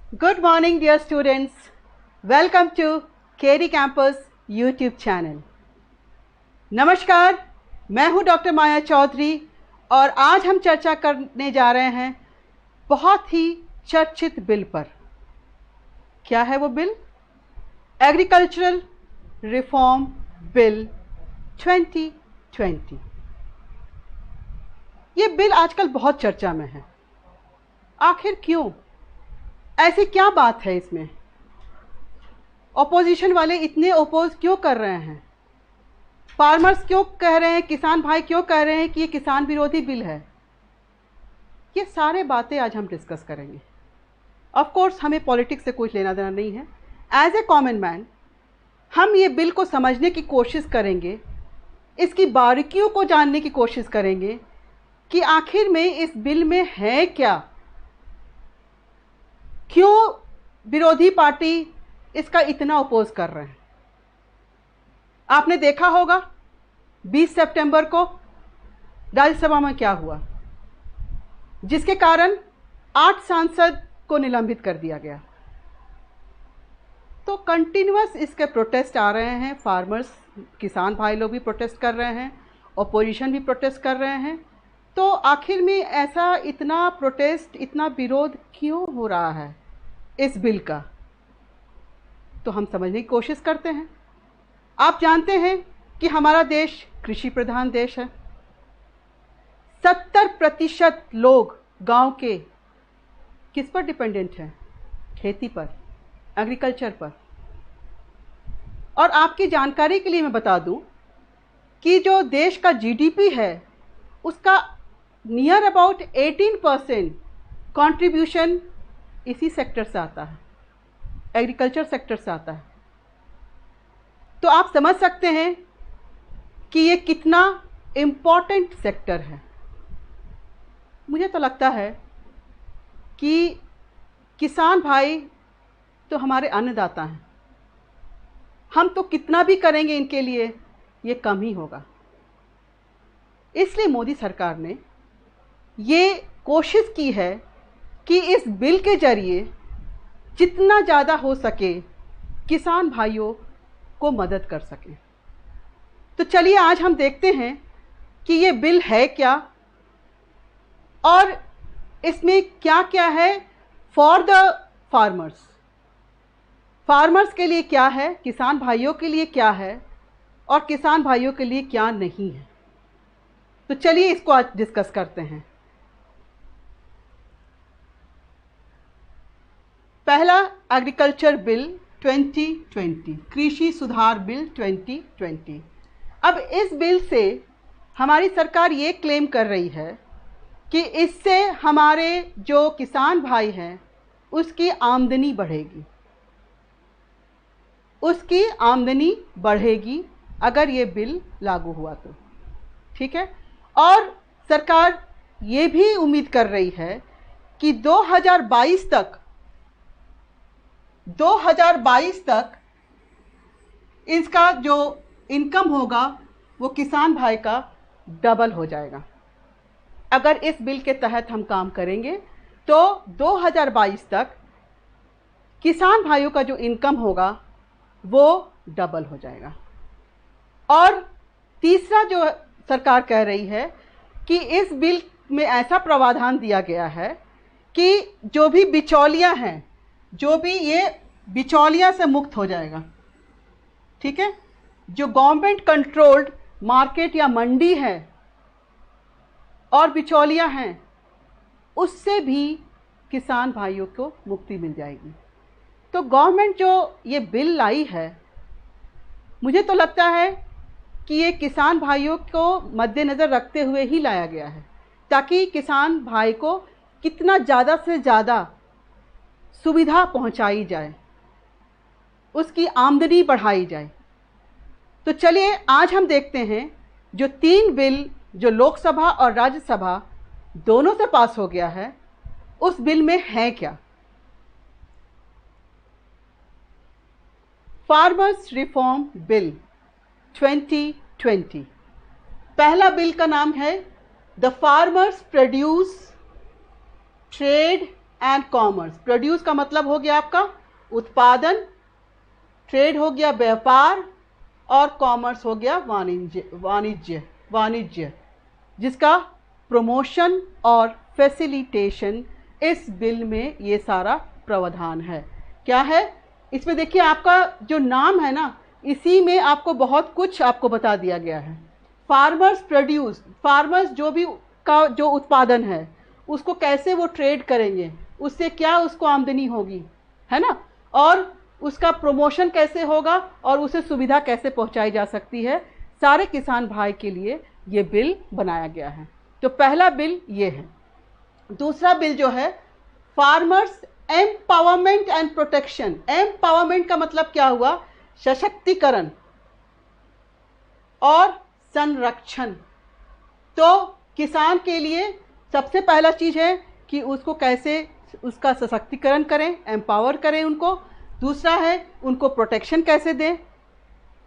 Good morning dear students. Welcome to KD Campus YouTube channel. नमस्कार, मैं हूं doctor माया चौधरी और आज हम चर्चा करने जा रहे हैं बहुत ही चर्चित बिल पर। क्या है वो बिल? Agricultural reform bill 2020। ये बिल आजकल बहुत चर्चा में है। आखिर क्यों? ऐसी क्या बात है इसमें? ऑपोजिशन वाले इतने ओपोज क्यों कर रहे हैं? फार्मर्स क्यों कह रहे हैं, किसान भाई क्यों कह रहे हैं कि ये किसान विरोधी बिल है? ये सारे बातें आज हम डिस्कस करेंगे। ऑफ कोर्स हमें पॉलिटिक्स से कुछ लेना देना नहीं है। एज ए कॉमन मैन हम ये बिल को समझने की कोशिश करेंगे, इसकी बारीकियों को जानने की कोशिश करेंगे कि आखिर में इस बिल में है क्या, क्यों विरोधी पार्टी इसका इतना अपोज कर रहे हैं। आपने देखा होगा 20 सितंबर को राज्यसभा में क्या हुआ, जिसके कारण 8 सांसद को निलंबित कर दिया गया। तो कंटिन्यूअस इसके प्रोटेस्ट आ रहे हैं। फार्मर्स, किसान भाई लोग भी प्रोटेस्ट कर रहे हैं, ऑपोजिशन भी प्रोटेस्ट कर रहे हैं। तो आखिर में ऐसा इतना प्रोटेस्ट, इतना विरोध क्यों हो रहा है इस बिल का? तो हम समझने की कोशिश करते हैं। आप जानते हैं कि हमारा देश कृषि प्रधान देश है। 70% लोग गांव के किस पर डिपेंडेंट हैं? खेती पर, एग्रीकल्चर पर। और आपकी जानकारी के लिए मैं बता दूं कि जो देश का जीडीपी है उसका नियर अबाउट 18% कंट्रीब्यूशन इसी सेक्टर से आता है, एग्रीकल्चर सेक्टर से आता है। तो आप समझ सकते हैं कि ये कितना इम्पॉर्टेंट सेक्टर है। मुझे तो लगता है कि किसान भाई तो हमारे अन्नदाता हैं। हम तो कितना भी करेंगे इनके लिए ये कम ही होगा। इसलिए मोदी सरकार ने ये कोशिश की है कि इस बिल के जरिए जितना ज़्यादा हो सके किसान भाइयों को मदद कर सकें। तो चलिए आज हम देखते हैं कि ये बिल है क्या और इसमें क्या क्या है फॉर द फार्मर्स। फार्मर्स के लिए क्या है, किसान भाइयों के लिए क्या है और किसान भाइयों के लिए क्या नहीं है। तो चलिए इसको आज डिस्कस करते हैं। पहला, एग्रीकल्चर बिल 2020, कृषि सुधार बिल 2020। अब इस बिल से हमारी सरकार ये क्लेम कर रही है कि इससे हमारे जो किसान भाई हैं उसकी आमदनी बढ़ेगी, उसकी आमदनी बढ़ेगी अगर ये बिल लागू हुआ तो। ठीक है। और सरकार ये भी उम्मीद कर रही है कि 2022 तक इसका जो इनकम होगा वो किसान भाई का डबल हो जाएगा। अगर इस बिल के तहत हम काम करेंगे तो 2022 तक किसान भाइयों का जो इनकम होगा वो डबल हो जाएगा। और तीसरा जो सरकार कह रही है कि इस बिल में ऐसा प्रावधान दिया गया है कि जो भी बिचौलिया हैं, जो भी ये बिचौलिया से मुक्त हो जाएगा। ठीक है। जो गवर्नमेंट कंट्रोल्ड मार्केट या मंडी है और बिचौलिया हैं उससे भी किसान भाइयों को मुक्ति मिल जाएगी। तो गवर्नमेंट जो ये बिल लाई है, मुझे तो लगता है कि ये किसान भाइयों को मद्देनज़र रखते हुए ही लाया गया है, ताकि किसान भाई को कितना ज़्यादा से ज़्यादा सुविधा पहुंचाई जाए, उसकी आमदनी बढ़ाई जाए। तो चलिए आज हम देखते हैं जो 3 बिल जो लोकसभा और राज्यसभा दोनों से पास हो गया है उस बिल में है क्या। Farmers reform bill 2020। पहला बिल का नाम है the farmers produce trade and commerce. Produce का मतलब हो गया आपका उत्पादन, ट्रेड हो गया व्यापार, और कॉमर्स हो गया वाणिज्य जिसका प्रमोशन और फैसिलिटेशन इस बिल में ये सारा प्रावधान है। क्या है इसमें? देखिए आपका जो नाम है ना, इसी में आपको बहुत कुछ आपको बता दिया गया है। फार्मर्स प्रोड्यूस, फार्मर्स जो भी का जो उत्पादन है उसको कैसे वो ट्रेड करेंगे, उससे क्या उसको आमदनी होगी, है ना, और उसका प्रमोशन कैसे होगा और उसे सुविधा कैसे पहुंचाई जा सकती है, सारे किसान भाई के लिए ये बिल बनाया गया है। तो पहला बिल ये है। दूसरा बिल जो है farmers empowerment and protection. Empowerment का मतलब क्या हुआ? सशक्तिकरण और संरक्षण। तो किसान के लिए सबसे पहला चीज़ है कि उसको कैसे उसका सशक्तिकरण करें, एम्पावर करें उनको। दूसरा है उनको प्रोटेक्शन कैसे दें।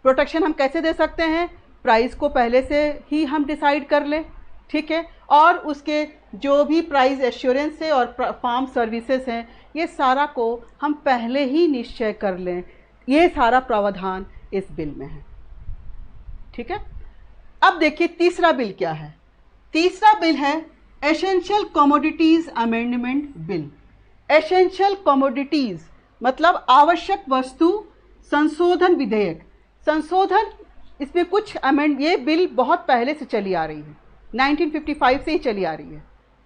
प्रोटेक्शन हम कैसे दे सकते हैं? प्राइस को पहले से ही हम डिसाइड कर लें, ठीक है, और उसके जो भी प्राइस एश्योरेंस है और फार्म सर्विसेज हैं, ये सारा को हम पहले ही निश्चय कर लें। ये सारा प्रावधान इस बिल में है, ठीक है। अब देखिए तीसरा बिल क्या है। तीसरा बिल है essential commodities amendment bill. Essential commodities मतलब आवश्यक वस्तु संशोधन विधेयक। संशोधन इसमें कुछ अमेंड, ये बिल बहुत पहले से चली आ रही है, 1955 से ही चली आ रही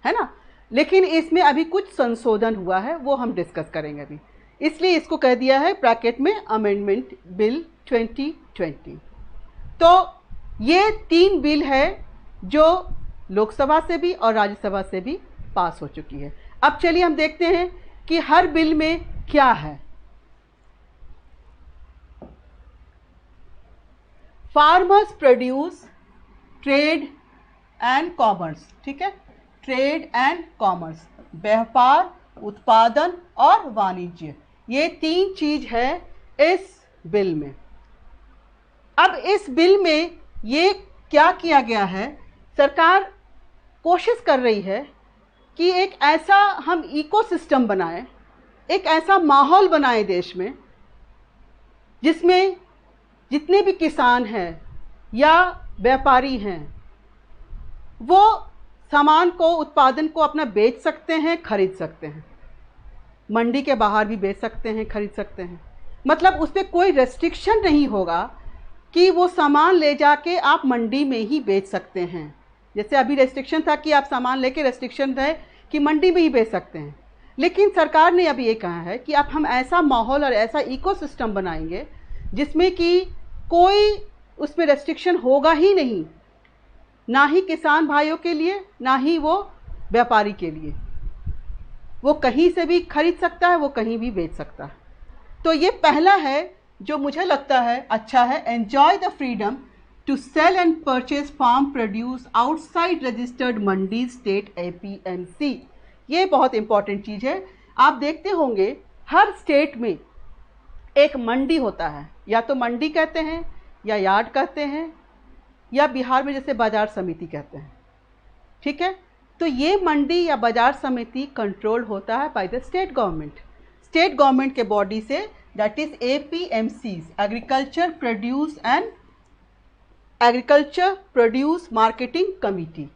है ना, लेकिन इसमें अभी कुछ संशोधन हुआ है, वो हम डिस्कस करेंगे अभी, इसलिए इसको कह दिया है ब्रैकेट में अमेंडमेंट बिल 2020। तो ये 3 बिल है जो लोकसभा से भी और राज्यसभा से भी पास हो चुकी है। अब चलिए हम देखते हैं कि हर बिल में क्या है। Farmers produce, trade and commerce, ठीक है, ट्रेड एंड कॉमर्स, व्यापार, उत्पादन और वाणिज्य, ये 3 चीज है इस बिल में। अब इस बिल में ये क्या किया गया है, सरकार कोशिश कर रही है कि एक ऐसा हम इकोसिस्टम बनाएं, एक ऐसा माहौल बनाएं देश में जिसमें जितने भी किसान हैं या व्यापारी हैं वो सामान को, उत्पादन को अपना बेच सकते हैं, खरीद सकते हैं, मंडी के बाहर भी बेच सकते हैं, खरीद सकते हैं। मतलब उस पर कोई रेस्ट्रिक्शन नहीं होगा कि वो सामान ले जाके आप मंडी में ही बेच सकते हैं। जैसे अभी रेस्ट्रिक्शन था कि आप सामान लेके, रेस्ट्रिक्शन है कि मंडी में ही बेच सकते हैं, लेकिन सरकार ने अभी ये कहा है कि अब हम ऐसा माहौल और ऐसा इकोसिस्टम बनाएंगे जिसमें कि कोई उसमें रेस्ट्रिक्शन होगा ही नहीं, ना ही किसान भाइयों के लिए, ना ही वो व्यापारी के लिए। वो कहीं से भी खरीद सकता है, वो कहीं भी बेच सकता है। तो ये पहला है जो मुझे लगता है अच्छा है, enjoy the freedom to sell and purchase farm produce outside registered mandi state APMC। ये बहुत इंपॉर्टेंट चीज़ है। आप देखते होंगे हर स्टेट में एक मंडी होता है, या तो मंडी कहते हैं या यार्ड कहते हैं, या बिहार में जैसे बाजार समिति कहते हैं, ठीक है। तो ये मंडी या बाजार समिति कंट्रोल होता है by the state government, state government के बॉडी से, that is APMCs, agriculture produce marketing committee,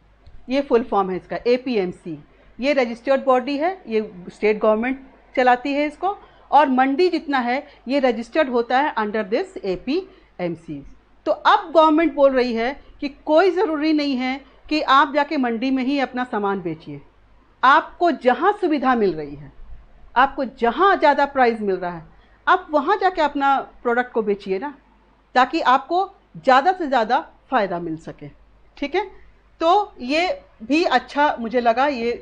ये फुल फॉर्म है इसका APMC। ये रजिस्टर्ड बॉडी है, ये स्टेट गवर्नमेंट चलाती है इसको, और मंडी जितना है ये रजिस्टर्ड होता है अंडर दिस APMCs। तो अब गवर्नमेंट बोल रही है कि कोई ज़रूरी नहीं है कि आप जाके मंडी में ही अपना सामान बेचिए, आपको जहाँ सुविधा मिल रही है, आपको जहाँ ज़्यादा प्राइस मिल रहा है, आप वहाँ जाके अपना प्रोडक्ट को बेचिए ना, ताकि आपको ज़्यादा से ज़्यादा फ़ायदा मिल सके, ठीक है। तो ये भी अच्छा मुझे लगा। ये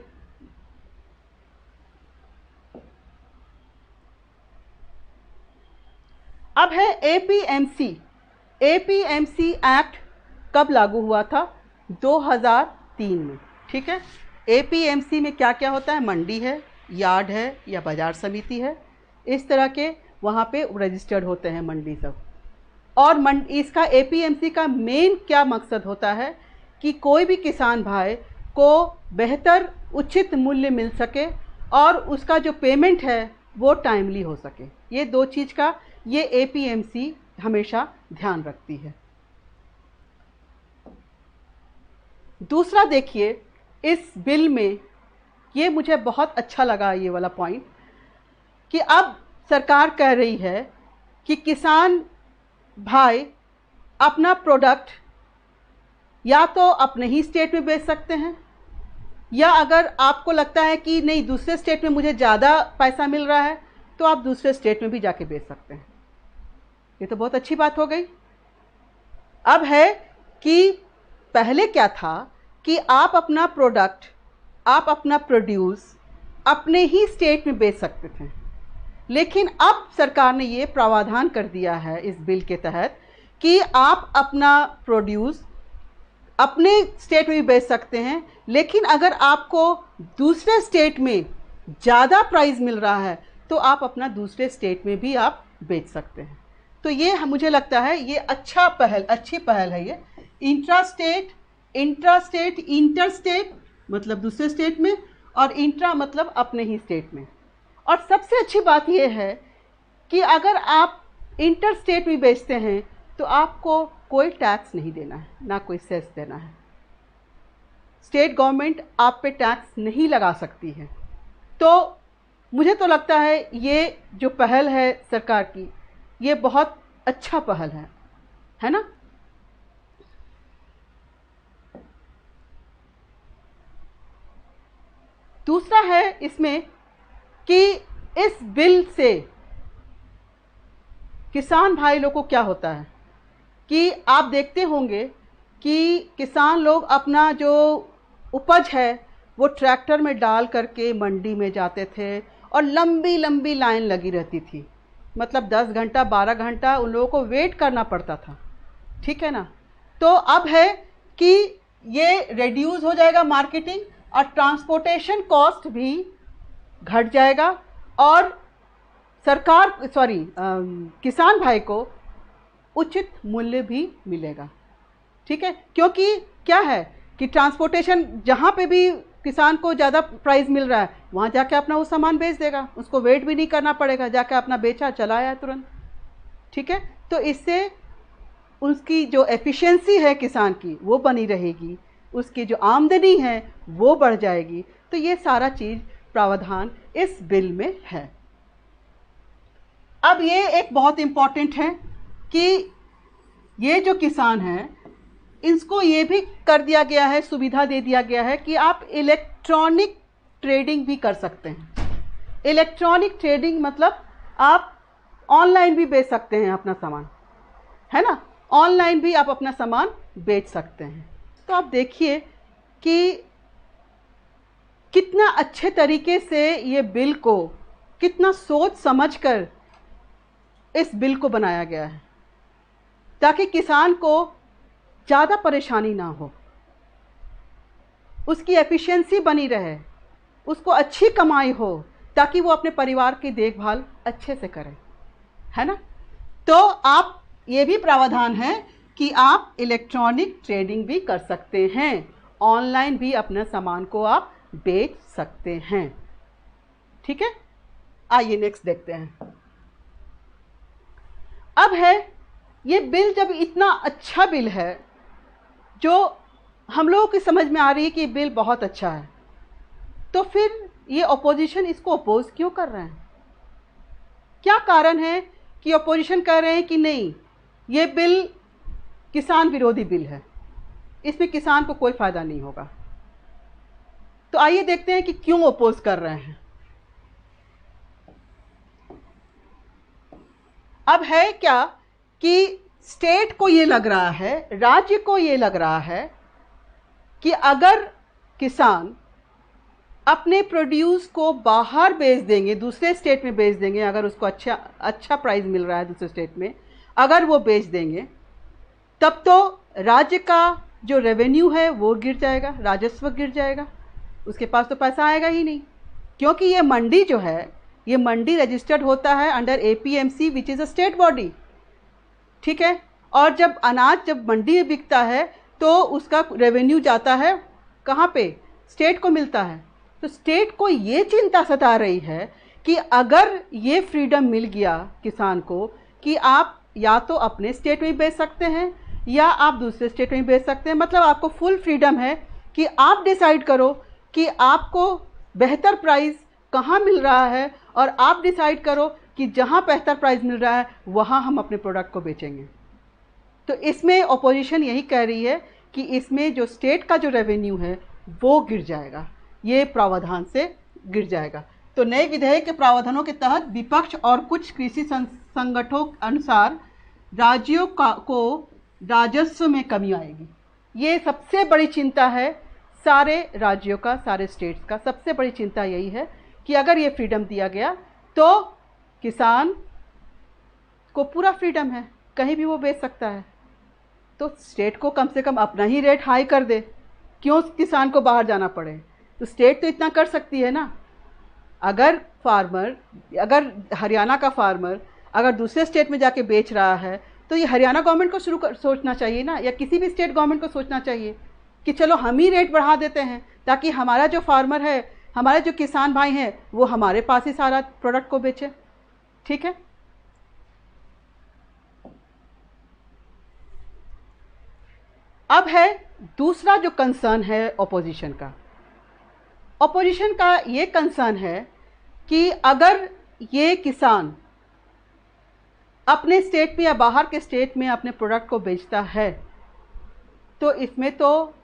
अब है APMC। APMC एक्ट कब लागू हुआ था? 2003 में, ठीक है। APMC में क्या क्या होता है? मंडी है, यार्ड है या बाजार समिति है, इस तरह के वहाँ पे रजिस्टर्ड होते हैं मंडी सब। और इसका APMC का मेन क्या मकसद होता है कि कोई भी किसान भाई को बेहतर उचित मूल्य मिल सके और उसका जो पेमेंट है वो टाइमली हो सके। ये दो चीज़ का ये एपीएमसी हमेशा ध्यान रखती है। दूसरा देखिए, इस बिल में ये मुझे बहुत अच्छा लगा ये वाला पॉइंट कि अब सरकार कह रही है कि किसान भाई अपना प्रोडक्ट या तो अपने ही स्टेट में बेच सकते हैं, या अगर आपको लगता है कि नहीं दूसरे स्टेट में मुझे ज़्यादा पैसा मिल रहा है तो आप दूसरे स्टेट में भी जाके बेच सकते हैं। ये तो बहुत अच्छी बात हो गई। अब है कि पहले क्या था कि आप अपना प्रोडक्ट, आप अपना प्रोड्यूस अपने ही स्टेट में बेच सकते थे, लेकिन अब सरकार ने ये प्रावधान कर दिया है इस बिल के तहत कि आप अपना प्रोड्यूस अपने स्टेट में भी बेच सकते हैं, लेकिन अगर आपको दूसरे स्टेट में ज़्यादा प्राइस मिल रहा है तो आप अपना दूसरे स्टेट में भी आप बेच सकते हैं। तो ये मुझे लगता है ये अच्छी पहल है। ये इंट्रास्टेट, इंटरस्टेट मतलब दूसरे स्टेट में, और इंट्रा मतलब अपने ही स्टेट में। और सबसे अच्छी बात यह है कि अगर आप इंटर स्टेट में बेचते हैं तो आपको कोई टैक्स नहीं देना है, ना कोई सेस देना है। स्टेट गवर्नमेंट आप पे टैक्स नहीं लगा सकती है। तो मुझे तो लगता है ये जो पहल है सरकार की, ये बहुत अच्छा पहल है ना। दूसरा है इसमें कि इस बिल से किसान भाई लोग को क्या होता है कि आप देखते होंगे कि किसान लोग अपना जो उपज है वो ट्रैक्टर में डाल करके मंडी में जाते थे और लंबी लंबी लाइन लगी रहती थी, मतलब 10 घंटा 12 घंटा उन लोगों को वेट करना पड़ता था, ठीक है ना। तो अब है कि ये रिड्यूस हो जाएगा मार्केटिंग, और ट्रांसपोर्टेशन कॉस्ट भी घट जाएगा, और किसान भाई को उचित मूल्य भी मिलेगा, ठीक है। क्योंकि क्या है कि ट्रांसपोर्टेशन जहाँ पे भी किसान को ज़्यादा प्राइस मिल रहा है वहाँ जाके अपना वो सामान बेच देगा, उसको वेट भी नहीं करना पड़ेगा, जाके अपना बेचा चला आया तुरंत, ठीक है। तो इससे उसकी जो एफिशिएंसी है किसान की वो बनी रहेगी, उसकी जो आमदनी है वो बढ़ जाएगी। तो ये सारा चीज़ प्रावधान इस बिल में है। अब ये एक बहुत इम्पॉर्टेंट है कि ये जो किसान हैं इसको ये भी कर दिया गया है, सुविधा दे दिया गया है कि आप इलेक्ट्रॉनिक ट्रेडिंग भी कर सकते हैं। इलेक्ट्रॉनिक ट्रेडिंग मतलब आप ऑनलाइन भी बेच सकते हैं अपना सामान, है ना। ऑनलाइन भी आप अपना सामान बेच सकते हैं। तो आप देखिए कि कितना अच्छे तरीके से ये बिल को, कितना सोच समझकर इस बिल को बनाया गया है ताकि किसान को ज़्यादा परेशानी ना हो, उसकी एफिशिएंसी बनी रहे, उसको अच्छी कमाई हो, ताकि वो अपने परिवार की देखभाल अच्छे से करे, है ना। तो आप ये भी प्रावधान है कि आप इलेक्ट्रॉनिक ट्रेडिंग भी कर सकते हैं, ऑनलाइन भी अपने सामान को आप बेच सकते हैं, ठीक है। आइए नेक्स्ट देखते हैं। अब है ये बिल, जब इतना अच्छा बिल है जो हम लोगों की समझ में आ रही है कि बिल बहुत अच्छा है, तो फिर ये अपोजिशन इसको अपोज क्यों कर रहे हैं? क्या कारण है कि अपोजिशन कह रहे हैं कि नहीं ये बिल किसान विरोधी बिल है, इसमें किसान को कोई फ़ायदा नहीं होगा? तो आइए देखते हैं कि क्यों अपोज कर रहे हैं। अब है क्या कि स्टेट को ये लग रहा है, राज्य को ये लग रहा है कि अगर किसान अपने प्रोड्यूस को बाहर बेच देंगे, दूसरे स्टेट में बेच देंगे, अगर उसको अच्छा प्राइस मिल रहा है दूसरे स्टेट में, अगर वो बेच देंगे, तब तो राज्य का जो रेवेन्यू है वो गिर जाएगा, राजस्व गिर जाएगा, उसके पास तो पैसा आएगा ही नहीं। क्योंकि ये मंडी जो है, ये मंडी रजिस्टर्ड होता है under APMC which is a state body, ठीक है। और जब अनाज जब मंडी में बिकता है तो उसका रेवेन्यू जाता है कहाँ पे? स्टेट को मिलता है। तो स्टेट को ये चिंता सता रही है कि अगर ये फ्रीडम मिल गया किसान को कि आप या तो अपने स्टेट में बेच सकते हैं या आप दूसरे स्टेट में बेच सकते हैं, मतलब आपको फुल फ्रीडम है कि आप डिसाइड करो कि आपको बेहतर प्राइस कहाँ मिल रहा है और आप डिसाइड करो कि जहाँ बेहतर प्राइस मिल रहा है वहाँ हम अपने प्रोडक्ट को बेचेंगे। तो इसमें अपोजिशन यही कह रही है कि इसमें जो स्टेट का जो रेवेन्यू है वो गिर जाएगा, ये प्रावधान से गिर जाएगा। तो नए विधेयक के प्रावधानों के तहत विपक्ष और कुछ कृषि संगठनों अनुसार राज्यों को राजस्व में कमी आएगी। ये सबसे बड़ी चिंता है सारे राज्यों का, सारे स्टेट्स का। सबसे बड़ी चिंता यही है कि अगर ये फ्रीडम दिया गया तो किसान को पूरा फ्रीडम है, कहीं भी वो बेच सकता है। तो स्टेट को कम से कम अपना ही रेट हाई कर दे, क्यों किसान को बाहर जाना पड़े। तो स्टेट तो इतना कर सकती है ना। अगर हरियाणा का फार्मर अगर दूसरे स्टेट में जाके बेच रहा है तो ये हरियाणा गवर्नमेंट को सोचना चाहिए ना, या किसी भी स्टेट गवर्नमेंट को सोचना चाहिए कि चलो हम ही रेट बढ़ा देते हैं ताकि हमारा जो फार्मर है, हमारे जो किसान भाई हैं, वो हमारे पास ही सारा प्रोडक्ट को बेचे। ठीक है। अब है दूसरा जो कंसर्न है ऑपोजिशन का। ऑपोजिशन का ये कंसर्न है कि अगर ये किसान अपने स्टेट में या बाहर के स्टेट में अपने प्रोडक्ट को बेचता है तो इसमें तो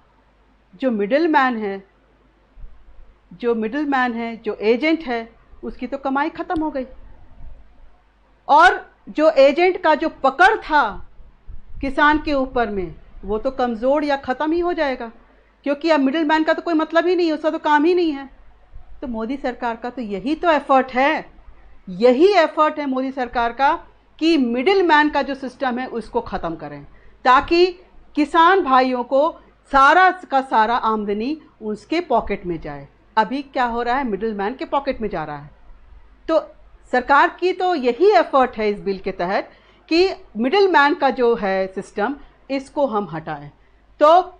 जो मिडिल मैन है, जो एजेंट है, उसकी तो कमाई ख़त्म हो गई। और जो एजेंट का जो पकड़ था किसान के ऊपर में वो तो कमज़ोर या ख़त्म ही हो जाएगा, क्योंकि अब मिडिल मैन का तो कोई मतलब ही नहीं है, उसका तो काम ही नहीं है। तो मोदी सरकार का तो यही तो एफर्ट है मोदी सरकार का कि मिडिल मैन का जो सिस्टम है उसको ख़त्म करें, ताकि किसान भाइयों को सारा का सारा आमदनी उसके पॉकेट में जाए। अभी क्या हो रहा है, मिडिल मैन के पॉकेट में जा रहा है। तो सरकार की तो यही एफर्ट है इस बिल के तहत कि मिडिल मैन का जो है सिस्टम, इसको हम हटाएं। तो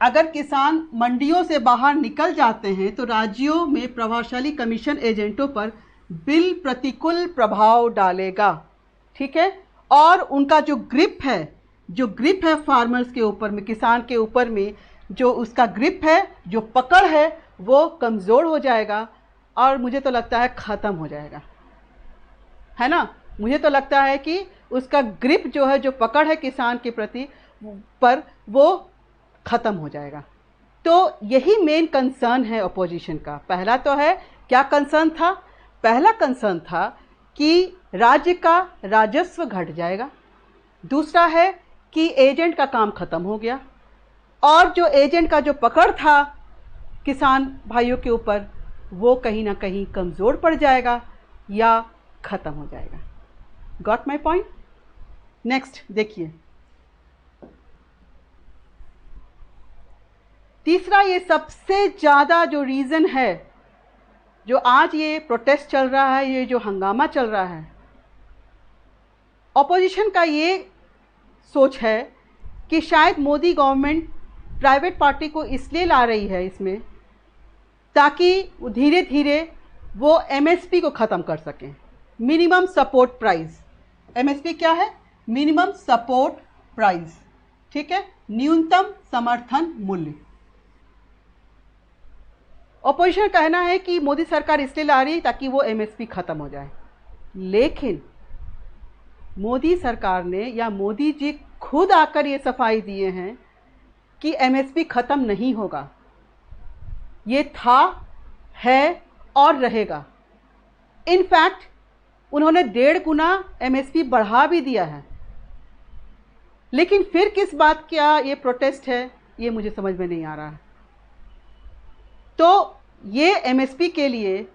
अगर किसान मंडियों से बाहर निकल जाते हैं तो राज्यों में प्रभावशाली कमीशन एजेंटों पर बिल प्रतिकूल प्रभाव डालेगा। ठीक है। और उनका जो ग्रिप है फार्मर्स के ऊपर में, किसान के ऊपर में जो उसका ग्रिप है, जो पकड़ है, वो कमज़ोर हो जाएगा और मुझे तो लगता है ख़त्म हो जाएगा, है ना। मुझे तो लगता है कि उसका ग्रिप जो है, जो पकड़ है किसान के प्रति पर, वो ख़त्म हो जाएगा। तो यही मेन कंसर्न है अपोजिशन का। पहला तो है, क्या कंसर्न था? पहला कंसर्न था कि राज्य का राजस्व घट जाएगा। दूसरा है कि एजेंट का काम ख़त्म हो गया और जो एजेंट का जो पकड़ था किसान भाइयों के ऊपर, वो कहीं ना कहीं कमज़ोर पड़ जाएगा या ख़त्म हो जाएगा। Got my point? नेक्स्ट देखिए, तीसरा, ये सबसे ज़्यादा जो रीज़न है, जो आज ये प्रोटेस्ट चल रहा है, ये जो हंगामा चल रहा है, ऑपोजिशन का ये सोच है कि शायद मोदी गवर्नमेंट प्राइवेट पार्टी को इसलिए ला रही है इसमें ताकि धीरे धीरे वो एमएसपी को ख़त्म कर सकें। मिनिमम सपोर्ट प्राइस, एमएसपी क्या है? Minimum support price. ठीक है, न्यूनतम समर्थन मूल्य। ऑपोजिशन का कहना है कि मोदी सरकार इसलिए ला रही है ताकि वो एमएसपी ख़त्म हो जाए, लेकिन मोदी सरकार ने या मोदी जी खुद आकर ये सफाई दिए हैं कि एमएसपी ख़त्म नहीं होगा। ये था, है और रहेगा। इनफैक्ट उन्होंने 1.5 गुना एमएसपी बढ़ा भी दिया है। लेकिन फिर किस बात का ये प्रोटेस्ट है, ये मुझे समझ में नहीं आ रहा है। तो ये एमएसपी के लिए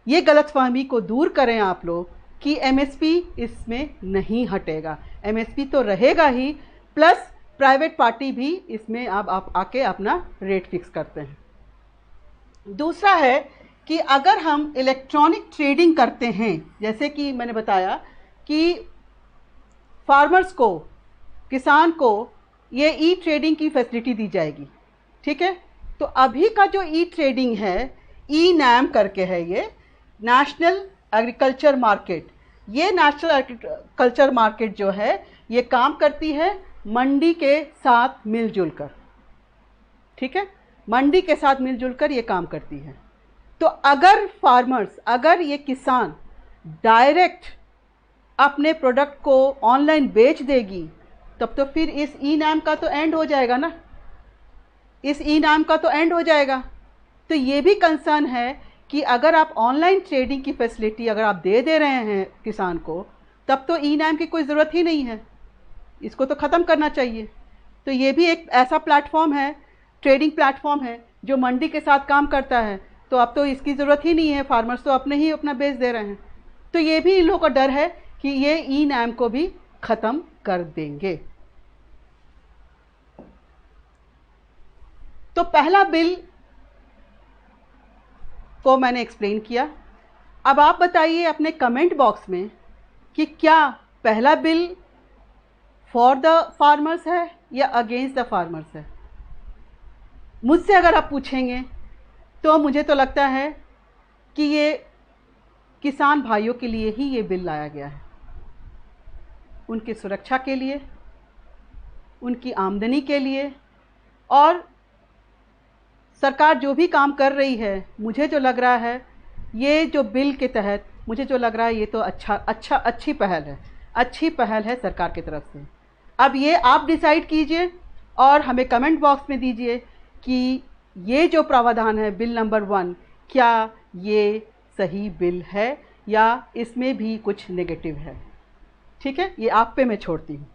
ये गलतफहमी को दूर करें आप लोग कि एमएसपी इसमें नहीं हटेगा, एमएसपी तो रहेगा ही, प्लस प्राइवेट पार्टी भी इसमें अब आप आके अपना रेट फिक्स करते हैं। दूसरा है कि अगर हम इलेक्ट्रॉनिक ट्रेडिंग करते हैं, जैसे कि मैंने बताया कि फार्मर्स को, किसान को ये ई ट्रेडिंग की फैसिलिटी दी जाएगी। ठीक है, तो अभी का जो ई ट्रेडिंग है, ई नैम करके है, ये नेशनल एग्रीकल्चर मार्केट, ये नेशनल एग्रीकल्चर मार्केट जो है ये काम करती है मंडी के साथ मिलजुल कर, ठीक है, मंडी के साथ मिलजुल कर ये काम करती है। तो अगर फार्मर्स, अगर ये किसान डायरेक्ट अपने प्रोडक्ट को ऑनलाइन बेच देगी, तब तो फिर इस ई नाम का तो एंड हो जाएगा ना, इस ई नाम का तो एंड हो जाएगा। तो ये भी कंसर्न है कि अगर आप ऑनलाइन ट्रेडिंग की फैसिलिटी अगर आप दे रहे हैं किसान को, तब तो ई नाम की कोई ज़रूरत ही नहीं है, इसको तो ख़त्म करना चाहिए। तो ये भी एक ऐसा प्लेटफॉर्म है, ट्रेडिंग प्लेटफॉर्म है जो मंडी के साथ काम करता है, तो अब तो इसकी ज़रूरत ही नहीं है, फार्मर्स तो अपने ही अपना बेच दे रहे हैं। तो ये भी इन लोगों का डर है कि ये ई नाम को भी ख़त्म कर देंगे। तो पहला बिल को मैंने एक्सप्लेन किया। अब आप बताइए अपने कमेंट बॉक्स में कि क्या पहला बिल फॉर द फार्मर्स है या अगेंस्ट द फार्मर्स है। मुझसे अगर आप पूछेंगे तो मुझे तो लगता है कि ये किसान भाइयों के लिए ही ये बिल लाया गया है, उनकी सुरक्षा के लिए, उनकी आमदनी के लिए। और सरकार जो भी काम कर रही है, मुझे जो लग रहा है ये जो बिल के तहत मुझे जो लग रहा है ये तो अच्छी पहल है सरकार की तरफ से। अब ये आप डिसाइड कीजिए और हमें कमेंट बॉक्स में दीजिए कि ये जो प्रावधान है बिल नंबर 1, क्या ये सही बिल है या इसमें भी कुछ नेगेटिव है। ठीक है, ये आप पे मैं छोड़ती हूँ।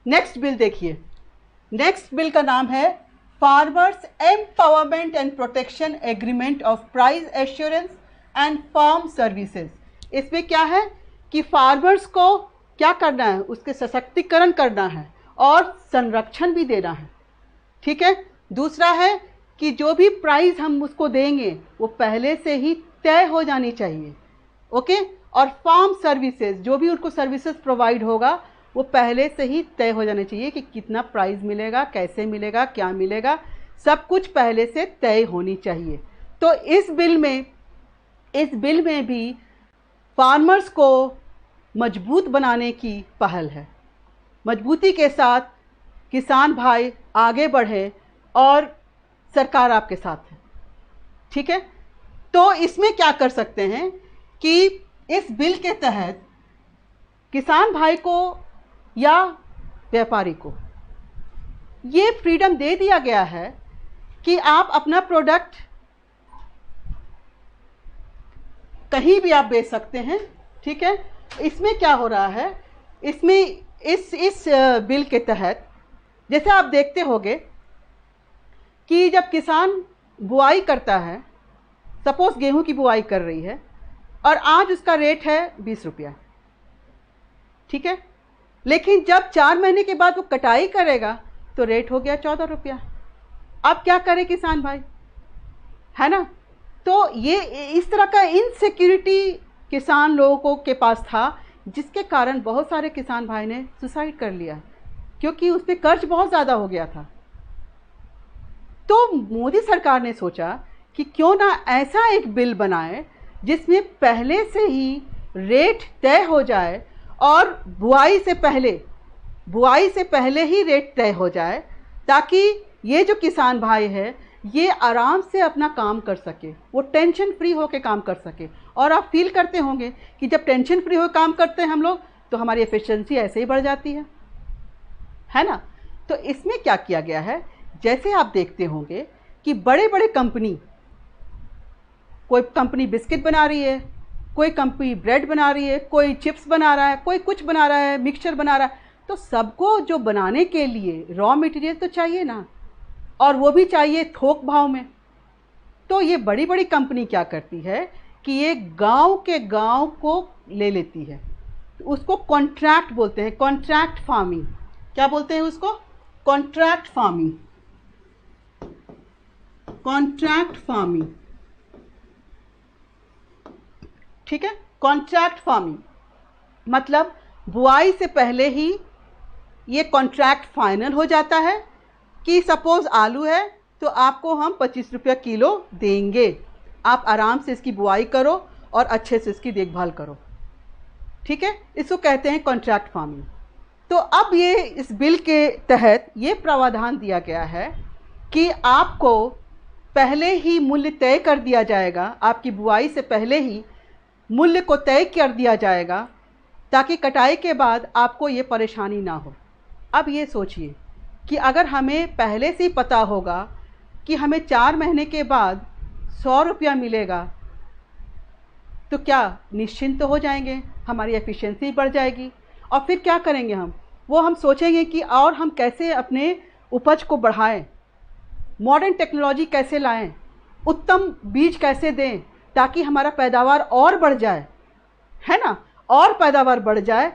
नेक्स्ट बिल देखिए, नेक्स्ट बिल का नाम है farmers empowerment and protection agreement of price assurance and farm services. इसमें क्या है कि फार्मर्स को क्या करना है, उसके सशक्तिकरण करना है और संरक्षण भी देना है। ठीक है, दूसरा है कि जो भी प्राइस हम उसको देंगे वो पहले से ही तय हो जानी चाहिए। ओके, और फार्म सर्विसेज, जो भी उनको सर्विसेज प्रोवाइड होगा वो पहले से ही तय हो जाना चाहिए कि कितना प्राइस मिलेगा, कैसे मिलेगा, क्या मिलेगा, सब कुछ पहले से तय होनी चाहिए। तो इस बिल में भी फार्मर्स को मजबूत बनाने की पहल है। मजबूती के साथ किसान भाई आगे बढ़े और सरकार आपके साथ है। ठीक है, तो इसमें क्या कर सकते हैं कि इस बिल के तहत किसान भाई को या व्यापारी को ये फ्रीडम दे दिया गया है कि आप अपना प्रोडक्ट कहीं भी आप बेच सकते हैं। ठीक है, इसमें क्या हो रहा है, इसमें इस बिल के तहत जैसे आप देखते होंगे कि जब किसान बुआई करता है, सपोज गेहूं की बुआई कर रही है और आज उसका रेट है 20 रुपया। ठीक है, लेकिन जब 4 महीने के बाद वो कटाई करेगा तो रेट हो गया 14 रुपया। अब क्या करे किसान भाई, है ना। तो ये इस तरह का इनसिक्योरिटी किसान लोगों के पास था, जिसके कारण बहुत सारे किसान भाई ने सुसाइड कर लिया क्योंकि उस पर कर्ज बहुत ज़्यादा हो गया था। तो मोदी सरकार ने सोचा कि क्यों ना ऐसा एक बिल बनाए जिसमें पहले से ही रेट तय हो जाए और बुआई से पहले ही रेट तय हो जाए, ताकि ये जो किसान भाई है ये आराम से अपना काम कर सके, वो टेंशन फ्री होकर काम कर सके। और आप फील करते होंगे कि जब टेंशन फ्री होकर काम करते हैं हम लोग तो हमारी एफिशिएंसी ऐसे ही बढ़ जाती है ना। तो इसमें क्या किया गया है, जैसे आप देखते होंगे कि बड़े बड़े कंपनी, कोई कंपनी बिस्किट बना रही है, कोई कंपनी ब्रेड बना रही है, कोई चिप्स बना रहा है, कोई कुछ बना रहा है, मिक्सचर बना रहा है, तो सबको जो बनाने के लिए रॉ मटेरियल तो चाहिए ना, और वो भी चाहिए थोक भाव में। तो ये बड़ी बड़ी कंपनी क्या करती है कि ये गांव के गांव को ले लेती है, उसको कॉन्ट्रैक्ट बोलते हैं, कॉन्ट्रैक्ट फार्मिंग। क्या बोलते हैं उसको, कॉन्ट्रैक्ट फार्मिंग, कॉन्ट्रैक्ट फार्मिंग। ठीक है, कॉन्ट्रैक्ट फार्मिंग मतलब बुआई से पहले ही ये कॉन्ट्रैक्ट फाइनल हो जाता है कि सपोज आलू है तो आपको हम 25 रुपया किलो देंगे, आप आराम से इसकी बुआई करो और अच्छे से इसकी देखभाल करो। ठीक है, इसको कहते हैं कॉन्ट्रैक्ट फार्मिंग। तो अब ये इस बिल के तहत ये प्रावधान दिया गया है कि आपको पहले ही मूल्य तय कर दिया जाएगा, आपकी बुआई से पहले ही मूल्य को तय कर दिया जाएगा, ताकि कटाई के बाद आपको ये परेशानी ना हो। अब ये सोचिए कि अगर हमें पहले से ही पता होगा कि हमें 4 महीने के बाद 100 रुपया मिलेगा, तो क्या निश्चिंत तो हो जाएंगे, हमारी एफिशिएंसी बढ़ जाएगी। और फिर क्या करेंगे हम सोचेंगे कि और हम कैसे अपने उपज को बढ़ाएं, मॉडर्न टेक्नोलॉजी कैसे लाएं, उत्तम बीज कैसे दें ताकि हमारा पैदावार और बढ़ जाए, है ना, और पैदावार बढ़ जाए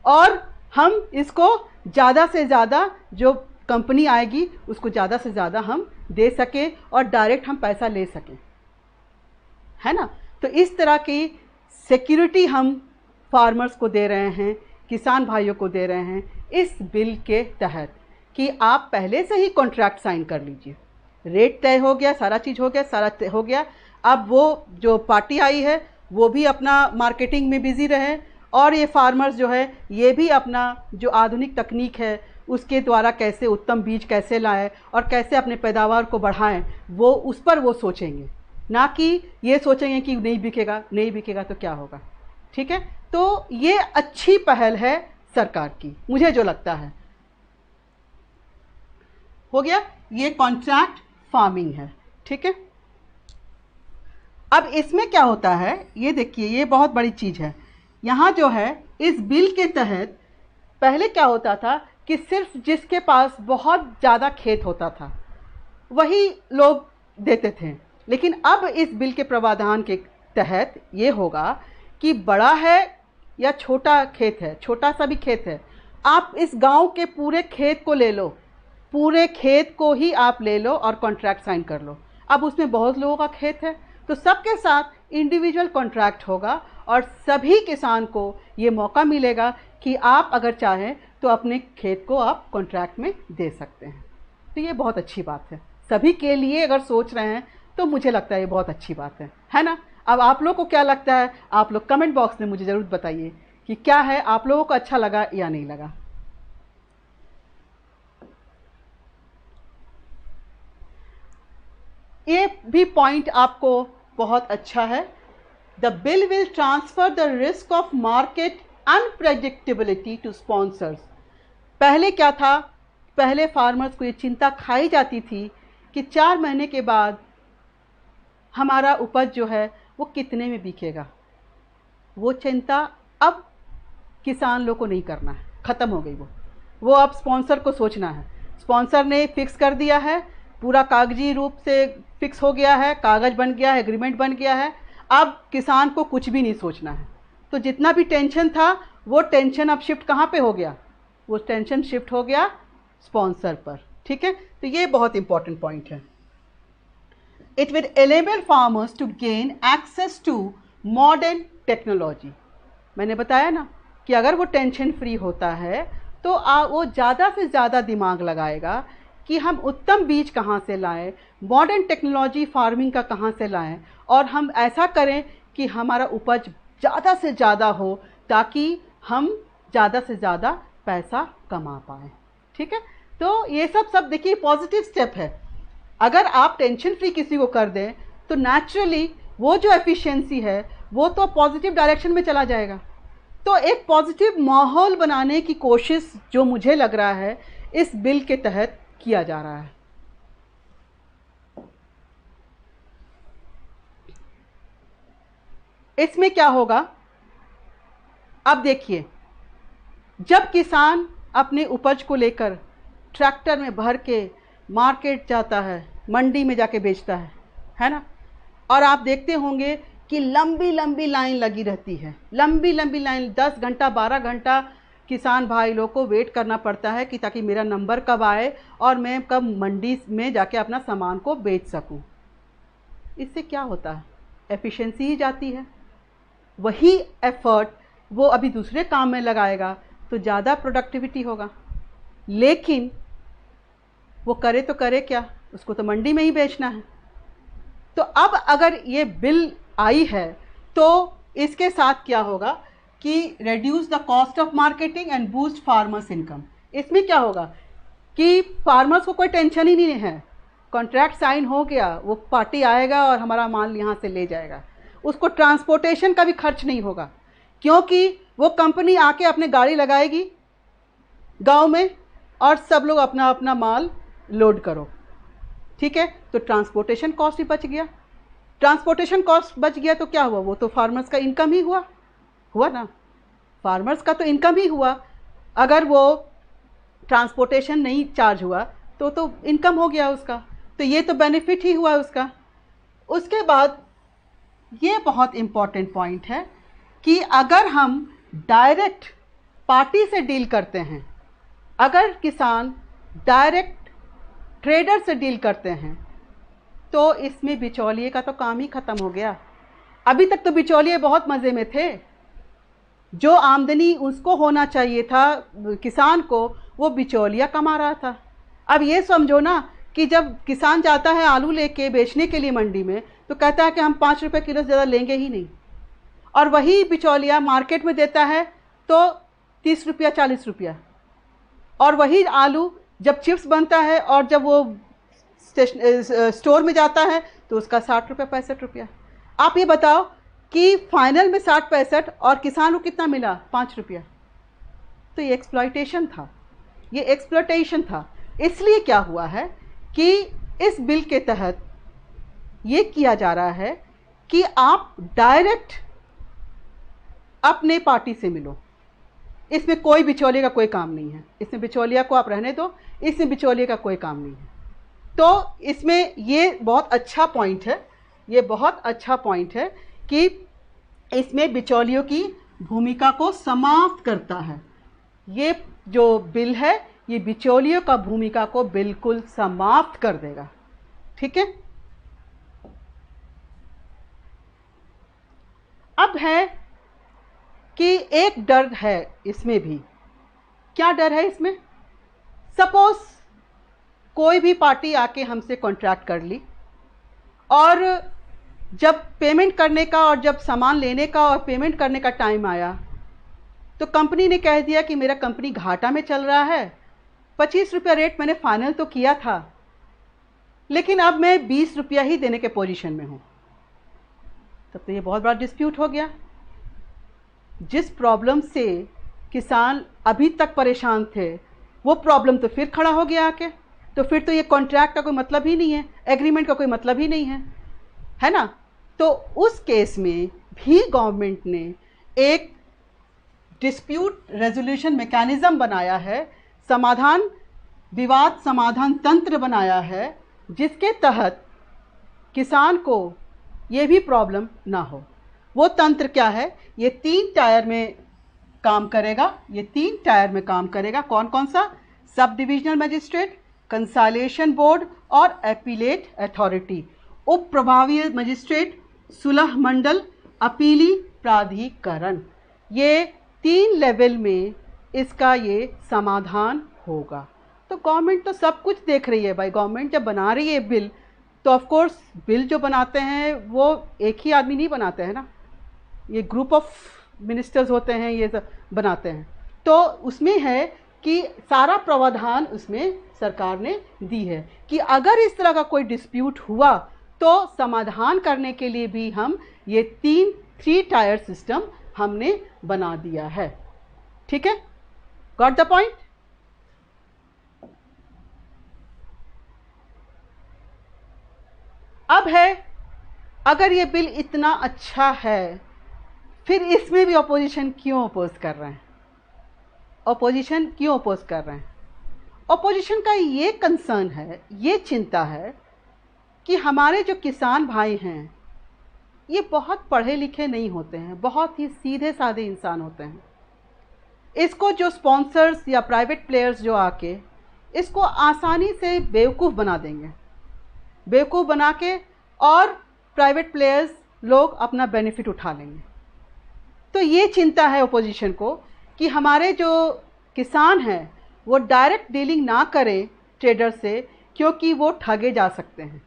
और हम इसको ज़्यादा से ज़्यादा, जो कंपनी आएगी उसको ज़्यादा से ज़्यादा हम दे सकें और डायरेक्ट हम पैसा ले सकें, है ना। तो इस तरह की सिक्योरिटी हम फार्मर्स को दे रहे हैं, किसान भाइयों को दे रहे हैं इस बिल के तहत कि आप पहले से ही कॉन्ट्रैक्ट साइन कर लीजिए। रेट तय हो गया, सारा चीज़ हो गया, सारा तय हो गया। अब वो जो पार्टी आई है वो भी अपना मार्केटिंग में बिज़ी रहे और ये फार्मर्स जो है ये भी अपना जो आधुनिक तकनीक है उसके द्वारा कैसे उत्तम बीज कैसे लाएं और कैसे अपने पैदावार को बढ़ाएं, वो उस पर वो सोचेंगे, ना कि ये सोचेंगे कि नहीं बिकेगा तो क्या होगा। ठीक है, तो ये अच्छी पहल है सरकार की, मुझे जो लगता है। हो गया, ये कॉन्ट्रैक्ट फार्मिंग है। ठीक है, अब इसमें क्या होता है ये देखिए, ये बहुत बड़ी चीज़ है। यहाँ जो है इस बिल के तहत पहले क्या होता था कि सिर्फ जिसके पास बहुत ज़्यादा खेत होता था वही लोग देते थे, लेकिन अब इस बिल के प्रावधान के तहत ये होगा कि बड़ा है या छोटा खेत है, छोटा सा भी खेत है, आप इस गांव के पूरे खेत को ले लो, पूरे खेत को ही आप ले लो और कॉन्ट्रैक्ट साइन कर लो। अब उसमें बहुत लोगों का खेत है तो सबके साथ इंडिविजुअल कॉन्ट्रैक्ट होगा और सभी किसान को ये मौका मिलेगा कि आप अगर चाहें तो अपने खेत को आप कॉन्ट्रैक्ट में दे सकते हैं। तो ये बहुत अच्छी बात है, सभी के लिए अगर सोच रहे हैं तो मुझे लगता है ये बहुत अच्छी बात है ना। अब आप लोग को क्या लगता है, आप लोग कमेंट बॉक्स में मुझे ज़रूर बताइए कि क्या है, आप लोगों को अच्छा लगा या नहीं लगा। ये भी पॉइंट आपको बहुत अच्छा है। The bill will transfer the risk of market unpredictability to sponsors. पहले क्या था, पहले फार्मर्स को ये चिंता खाई जाती थी कि 4 महीने के बाद हमारा उपज जो है वो कितने में बिकेगा। वो चिंता अब किसान लोग को नहीं करना है, ख़त्म हो गई वो अब स्पॉन्सर को सोचना है। स्पॉन्सर ने फिक्स कर दिया है, पूरा कागजी रूप से फिक्स हो गया है, कागज़ बन गया है, एग्रीमेंट बन गया है। अब किसान को कुछ भी नहीं सोचना है। तो जितना भी टेंशन था वो टेंशन अब शिफ्ट कहाँ पे हो गया, वो टेंशन शिफ्ट हो गया स्पॉन्सर पर। ठीक है, तो ये बहुत इंपॉर्टेंट पॉइंट है। It will enable farmers to gain access to modern technology। मैंने बताया ना कि अगर वो टेंशन फ्री होता है तो वो ज़्यादा से ज़्यादा दिमाग लगाएगा कि हम उत्तम बीज कहाँ से लाएं, मॉडर्न टेक्नोलॉजी फार्मिंग का कहाँ से लाएं और हम ऐसा करें कि हमारा उपज ज़्यादा से ज़्यादा हो ताकि हम ज़्यादा से ज़्यादा पैसा कमा पाएँ। ठीक है, तो ये सब देखिए पॉजिटिव स्टेप है। अगर आप टेंशन फ्री किसी को कर दें तो नेचुरली वो जो एफिशिएंसी है वो तो पॉजिटिव डायरेक्शन में चला जाएगा। तो एक पॉजिटिव माहौल बनाने की कोशिश जो मुझे लग रहा है इस बिल के तहत किया जा रहा है। इसमें क्या होगा, अब देखिए, जब किसान अपने उपज को लेकर ट्रैक्टर में भर के मार्केट जाता है, मंडी में जाके बेचता है ना, और आप देखते होंगे कि लंबी लंबी लाइन लगी रहती है, लंबी लंबी लाइन, 10 घंटा 12 घंटा किसान भाई लोग को वेट करना पड़ता है कि ताकि मेरा नंबर कब आए और मैं कब मंडी में जाके अपना सामान को बेच सकूं। इससे क्या होता है, एफिशिएंसी ही जाती है। वही एफर्ट वो अभी दूसरे काम में लगाएगा तो ज़्यादा प्रोडक्टिविटी होगा, लेकिन वो करे तो करे क्या, उसको तो मंडी में ही बेचना है। तो अब अगर ये बिल आई है तो इसके साथ क्या होगा कि reduce the cost of marketing and boost farmers income. इसमें क्या होगा कि फार्मर्स को कोई टेंशन ही नहीं है, कॉन्ट्रैक्ट साइन हो गया, वो पार्टी आएगा और हमारा माल यहाँ से ले जाएगा, उसको ट्रांसपोर्टेशन का भी खर्च नहीं होगा, क्योंकि वो कंपनी आके अपने गाड़ी लगाएगी गांव में और सब लोग अपना अपना माल लोड करो, ठीक है। तो ट्रांसपोर्टेशन कॉस्ट भी बच गया। ट्रांसपोर्टेशन कॉस्ट बच गया तो क्या हुआ, वो तो फार्मर्स का इनकम ही हुआ ना, फार्मर्स का तो इनकम ही हुआ। अगर वो ट्रांसपोर्टेशन नहीं चार्ज हुआ तो इनकम हो गया उसका, तो ये तो बेनिफिट ही हुआ उसका। उसके बाद ये बहुत इम्पॉर्टेंट पॉइंट है कि अगर हम डायरेक्ट पार्टी से डील करते हैं, अगर किसान डायरेक्ट ट्रेडर से डील करते हैं, तो इसमें बिचौलिए का तो काम ही ख़त्म हो गया। अभी तक तो बिचौलिए बहुत मज़े में थे, जो आमदनी उसको होना चाहिए था किसान को, वो बिचौलिया कमा रहा था। अब ये समझो ना कि जब किसान जाता है आलू लेके बेचने के लिए मंडी में, तो कहता है कि हम 5 रुपये किलो से ज़्यादा लेंगे ही नहीं, और वही बिचौलिया मार्केट में देता है तो 30 रुपया 40 रुपया, और वही आलू जब चिप्स बनता है और जब वो स्टोर में जाता है तो उसका 60 रुपया 65 रुपया। आप ये बताओ कि फाइनल में 60-65 और किसान को कितना मिला, 5 रुपया। तो ये एक्सप्लॉयटेशन था, ये एक्सप्लॉयटेशन था। इसलिए क्या हुआ है कि इस बिल के तहत ये किया जा रहा है कि आप डायरेक्ट अपने पार्टी से मिलो, इसमें कोई बिचौलिए का कोई काम नहीं है, इसमें बिचौलिया को आप रहने दो, इसमें बिचौलिए का कोई काम नहीं है। तो इसमें ये बहुत अच्छा पॉइंट है, ये बहुत अच्छा पॉइंट है कि इसमें बिचौलियों की भूमिका को समाप्त करता है। ये जो बिल है ये बिचौलियों का भूमिका को बिल्कुल समाप्त कर देगा, ठीक है। अब है कि एक डर है इसमें भी। क्या डर है इसमें? सपोज कोई भी पार्टी आके हमसे कॉन्ट्रैक्ट कर ली, और जब पेमेंट करने का और जब सामान लेने का और पेमेंट करने का टाइम आया, तो कंपनी ने कह दिया कि मेरा कंपनी घाटा में चल रहा है, 25 रुपया रेट मैंने फाइनल तो किया था, लेकिन अब मैं 20 रुपया ही देने के पोजीशन में हूँ। तब तो ये बहुत बड़ा डिस्प्यूट हो गया। जिस प्रॉब्लम से किसान अभी तक परेशान थे, वो प्रॉब्लम तो फिर खड़ा हो गया आके, तो फिर तो ये कॉन्ट्रैक्ट का कोई मतलब ही नहीं है, एग्रीमेंट का कोई मतलब ही नहीं है ना। तो उस केस में भी गवर्नमेंट ने एक डिस्प्यूट रेजोल्यूशन मैकेनिज्म बनाया है, विवाद समाधान तंत्र बनाया है, जिसके तहत किसान को ये भी प्रॉब्लम ना हो। वो तंत्र क्या है? ये 3 टायर में काम करेगा, ये 3 टायर में काम करेगा। कौन कौन सा? सब डिविजनल मजिस्ट्रेट, कंसालेशन बोर्ड और एपीलेट अथॉरिटी, उप प्रभावी मजिस्ट्रेट, सुलह मंडल, अपीली प्राधिकरण। ये 3 लेवल में इसका ये समाधान होगा। तो गवर्नमेंट तो सब कुछ देख रही है भाई। गवर्नमेंट जब बना रही है बिल, तो ऑफ कोर्स बिल जो बनाते हैं वो एक ही आदमी नहीं बनाते हैं ना, ये ग्रुप ऑफ मिनिस्टर्स होते हैं, ये सब बनाते हैं। तो उसमें है कि सारा प्रावधान उसमें सरकार ने दी है कि अगर इस तरह का कोई डिस्प्यूट हुआ तो समाधान करने के लिए भी हम ये 3 टायर सिस्टम हमने बना दिया है। ठीक है, गॉट द पॉइंट? अब है, अगर ये बिल इतना अच्छा है, फिर इसमें भी अपोजिशन क्यों अपोज कर रहे हैं? अपोजिशन क्यों अपोज कर रहे हैं? अपोजिशन का ये कंसर्न है, ये चिंता है कि हमारे जो किसान भाई हैं ये बहुत पढ़े लिखे नहीं होते हैं, बहुत ही सीधे साधे इंसान होते हैं। इसको जो स्पॉन्सर्स या प्राइवेट प्लेयर्स जो आके इसको आसानी से बेवकूफ़ बना देंगे, बेवकूफ़ बना के, और प्राइवेट प्लेयर्स लोग अपना बेनिफिट उठा लेंगे। तो ये चिंता है ओपोजिशन को कि हमारे जो किसान हैं वो डायरेक्ट डीलिंग ना करें ट्रेडर से, क्योंकि वो ठगे जा सकते हैं।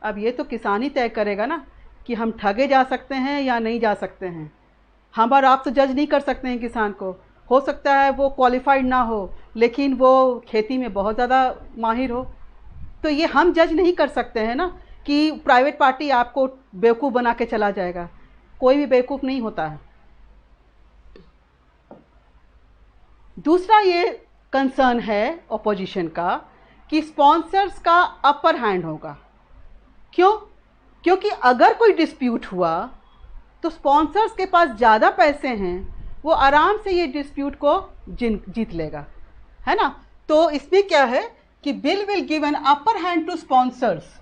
अब ये तो किसान ही तय करेगा ना कि हम ठगे जा सकते हैं या नहीं जा सकते हैं। हम और आप तो जज नहीं कर सकते हैं किसान को। हो सकता है वो क्वालिफाइड ना हो, लेकिन वो खेती में बहुत ज़्यादा माहिर हो। तो ये हम जज नहीं कर सकते हैं ना कि प्राइवेट पार्टी आपको बेवकूफ़ बना के चला जाएगा। कोई भी बेवकूफ़ नहीं होता है। दूसरा ये कंसर्न है ऑपोजिशन का कि स्पॉन्सर्स का अपर हैंड होगा। क्यों? क्योंकि अगर कोई डिस्प्यूट हुआ तो स्पॉन्सर्स के पास ज़्यादा पैसे हैं, वो आराम से ये डिस्प्यूट को जीत लेगा, है ना। तो इसमें क्या है कि bill will give an upper hand to sponsors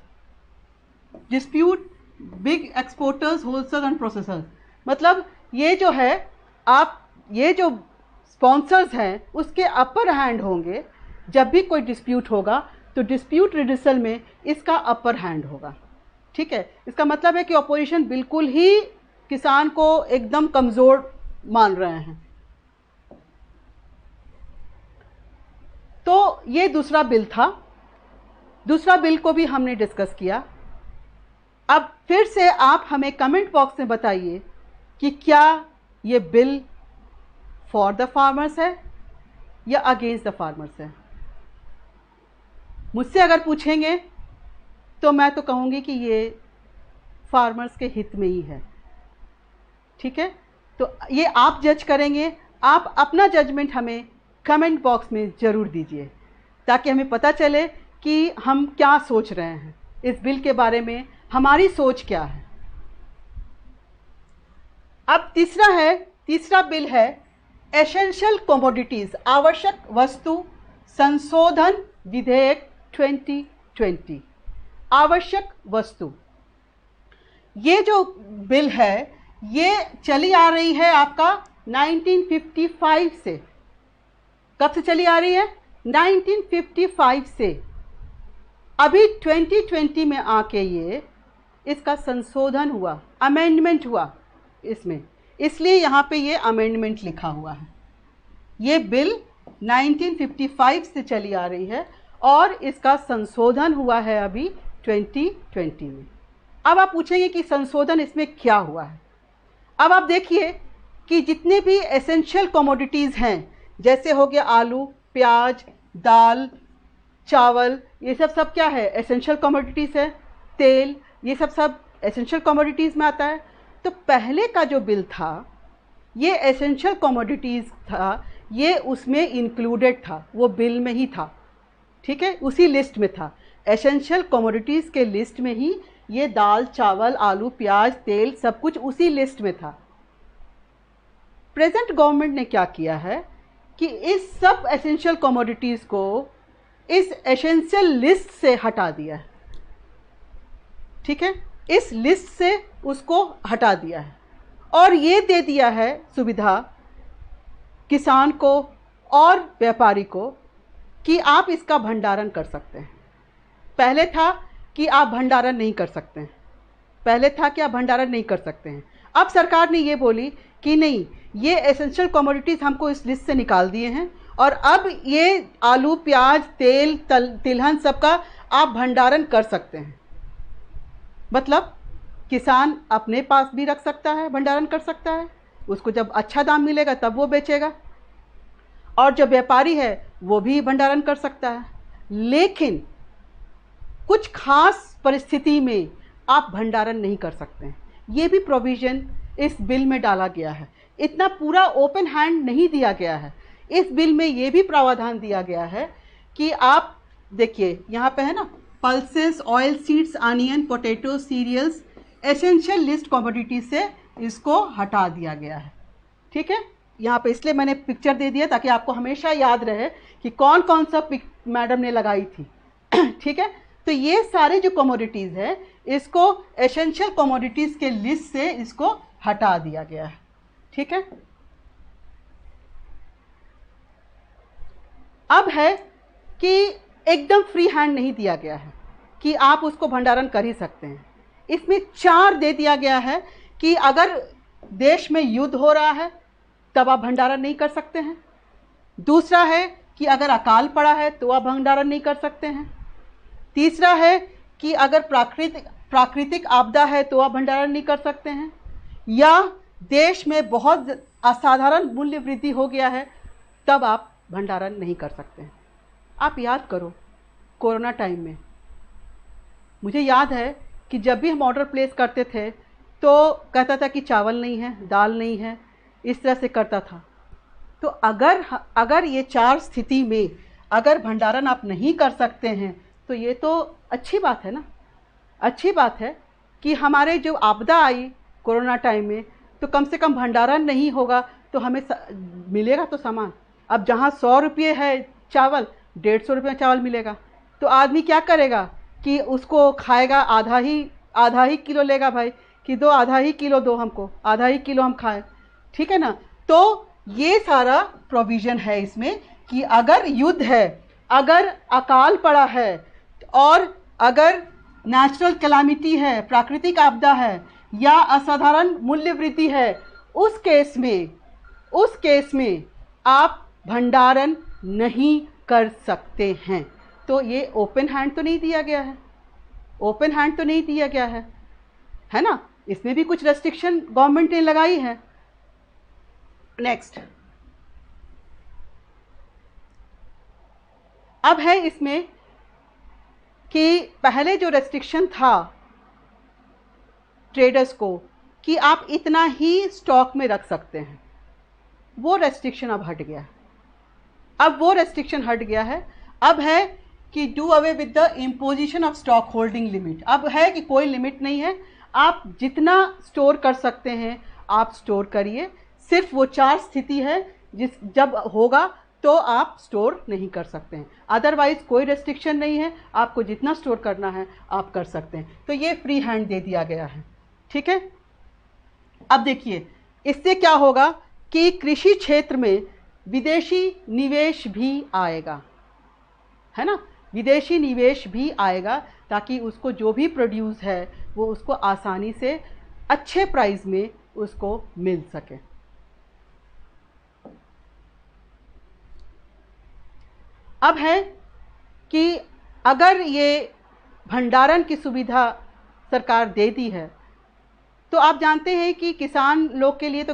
dispute big exporters wholesalers and processors. मतलब ये जो है, आप ये जो स्पॉन्सर्स हैं उसके अपर हैंड होंगे। जब भी कोई डिस्प्यूट होगा तो डिस्प्यूट रिड्यूसल में इसका अपर हैंड होगा। ठीक है, इसका मतलब है कि ऑपोजिशन बिल्कुल ही किसान को एकदम कमज़ोर मान रहे हैं। तो ये दूसरा बिल था। दूसरा बिल को भी हमने डिस्कस किया। अब फिर से आप हमें कमेंट बॉक्स में बताइए कि क्या ये बिल फॉर द फार्मर्स है या अगेंस्ट द फार्मर्स है। मुझसे अगर पूछेंगे तो मैं तो कहूँगी कि ये फार्मर्स के हित में ही है। ठीक है, तो ये आप जज करेंगे। आप अपना जजमेंट हमें कमेंट बॉक्स में ज़रूर दीजिए ताकि हमें पता चले कि हम क्या सोच रहे हैं इस बिल के बारे में, हमारी सोच क्या है। अब तीसरा बिल है एसेंशियल कमोडिटीज़ आवश्यक वस्तु संशोधन विधेयक 2020। आवश्यक वस्तु, ये जो बिल है ये चली आ रही है आपका 1955 से। कब से चली आ रही है? 1955 से। अभी 2020 में आके ये इसका संशोधन हुआ, अमेंडमेंट हुआ इसमें, इसलिए यहाँ पे ये अमेंडमेंट लिखा हुआ है। ये बिल 1955 से चली आ रही है और इसका संशोधन हुआ है अभी 2020 में। अब आप पूछेंगे कि संशोधन इसमें क्या हुआ है। अब आप देखिए कि जितने भी एसेंशियल कमोडिटीज़ हैं, जैसे हो गया आलू, प्याज, दाल, चावल, ये सब क्या है? एसेंशियल कमोडिटीज़ है। तेल, ये सब एसेंशियल कमोडिटीज़ में आता है। तो पहले का जो बिल था ये एसेंशियल कमोडिटीज़ था, ये उसमें इंक्लूडेड था, वो बिल में ही था। ठीक है, उसी लिस्ट में था। एसेंशियल कमोडिटीज़ के लिस्ट में ही ये दाल, चावल, आलू, प्याज, तेल सब कुछ उसी लिस्ट में था। प्रेजेंट गवर्नमेंट ने क्या किया है कि इस सब एसेंशियल कमोडिटीज़ को इस एसेंशियल लिस्ट से हटा दिया है। ठीक है, इस लिस्ट से उसको हटा दिया है और ये दे दिया है सुविधा किसान को और व्यापारी को कि आप इसका भंडारण कर सकते हैं। पहले था कि आप भंडारण नहीं कर सकते हैं, पहले था कि आप भंडारण नहीं कर सकते हैं। अब सरकार ने ये बोली कि नहीं, ये एसेंशियल कमोडिटीज़ हमको इस लिस्ट से निकाल दिए हैं और अब ये आलू, प्याज, तेल, तिलहन सबका आप भंडारण कर सकते हैं। मतलब किसान अपने पास भी रख सकता है, भंडारण कर सकता है, उसको जब अच्छा दाम मिलेगा तब वो बेचेगा, और जो व्यापारी है वो भी भंडारण कर सकता है। लेकिन कुछ खास परिस्थिति में आप भंडारण नहीं कर सकते हैं। ये भी प्रोविज़न इस बिल में डाला गया है। इतना पूरा ओपन हैंड नहीं दिया गया है। इस बिल में ये भी प्रावधान दिया गया है कि आप देखिए यहाँ पे है ना, pulses, oil seeds, onion, potato, cereals, essential list commodity से इसको हटा दिया गया है। ठीक है, यहाँ पे इसलिए मैंने पिक्चर दे दिया ताकि आपको हमेशा याद रहे कि कौन कौन सा मैडम ने लगाई थी। ठीक है, तो ये सारे जो कमोडिटीज़ है इसको एसेंशियल कमोडिटीज़ के लिस्ट से इसको हटा दिया गया है। ठीक है, अब है कि एकदम फ्री हैंड नहीं दिया गया है कि आप उसको भंडारण कर ही सकते हैं। इसमें 4 दे दिया गया है कि अगर देश में युद्ध हो रहा है तब आप भंडारण नहीं कर सकते हैं। दूसरा है कि अगर अकाल पड़ा है तो आप भंडारण नहीं कर सकते हैं। तीसरा है कि अगर प्राकृतिक आपदा है तो आप भंडारण नहीं कर सकते हैं, या देश में बहुत असाधारण मूल्य वृद्धि हो गया है तब आप भंडारण नहीं कर सकते हैं। आप याद करो कोरोना टाइम में, मुझे याद है कि जब भी हम ऑर्डर प्लेस करते थे तो कहता था कि चावल नहीं है, दाल नहीं है, इस तरह से करता था। तो अगर ये 4 स्थिति में अगर भंडारण आप नहीं कर सकते हैं तो ये तो अच्छी बात है ना। अच्छी बात है कि हमारे जो आपदा आई कोरोना टाइम में तो कम से कम भंडारण नहीं होगा तो हमें मिलेगा तो सामान। अब जहाँ 100 रुपये है चावल, 150 रुपये चावल मिलेगा, तो आदमी क्या करेगा कि उसको खाएगा, आधा ही किलो लेगा भाई कि दो, आधा ही किलो दो हमको, आधा ही किलो हम खाएं, ठीक है ना। तो ये सारा प्रोविज़न है इसमें कि अगर युद्ध है, अगर अकाल पड़ा है और अगर नेचुरल कैलामिटी है, प्राकृतिक आपदा है या असाधारण मूल्य वृद्धि है, उस केस में आप भंडारण नहीं कर सकते हैं। तो ये ओपन हैंड तो नहीं दिया गया है, ओपन हैंड तो नहीं दिया गया है ना। इसमें भी कुछ रेस्ट्रिक्शन गवर्नमेंट ने लगाई है। नेक्स्ट, अब है इसमें कि पहले जो रेस्ट्रिक्शन था ट्रेडर्स को कि आप इतना ही स्टॉक में रख सकते हैं, वो रेस्ट्रिक्शन अब हट गया है। अब वो रेस्ट्रिक्शन हट गया है। अब है कि do away with the imposition of stock holding limit. अब है कि कोई लिमिट नहीं है, आप जितना स्टोर कर सकते हैं आप स्टोर करिए। सिर्फ वो 4 स्थिति है जब होगा तो आप स्टोर नहीं कर सकते हैं, अदरवाइज कोई रेस्ट्रिक्शन नहीं है, आपको जितना स्टोर करना है आप कर सकते हैं। तो ये फ्री हैंड दे दिया गया है, ठीक है। अब देखिए इससे क्या होगा कि कृषि क्षेत्र में विदेशी निवेश भी आएगा, है ना। विदेशी निवेश भी आएगा ताकि उसको जो भी प्रोड्यूस है वो उसको आसानी से अच्छे प्राइस में उसको मिल सके। अब है कि अगर ये भंडारण की सुविधा सरकार दे दी है तो आप जानते हैं कि किसान लोग के लिए तो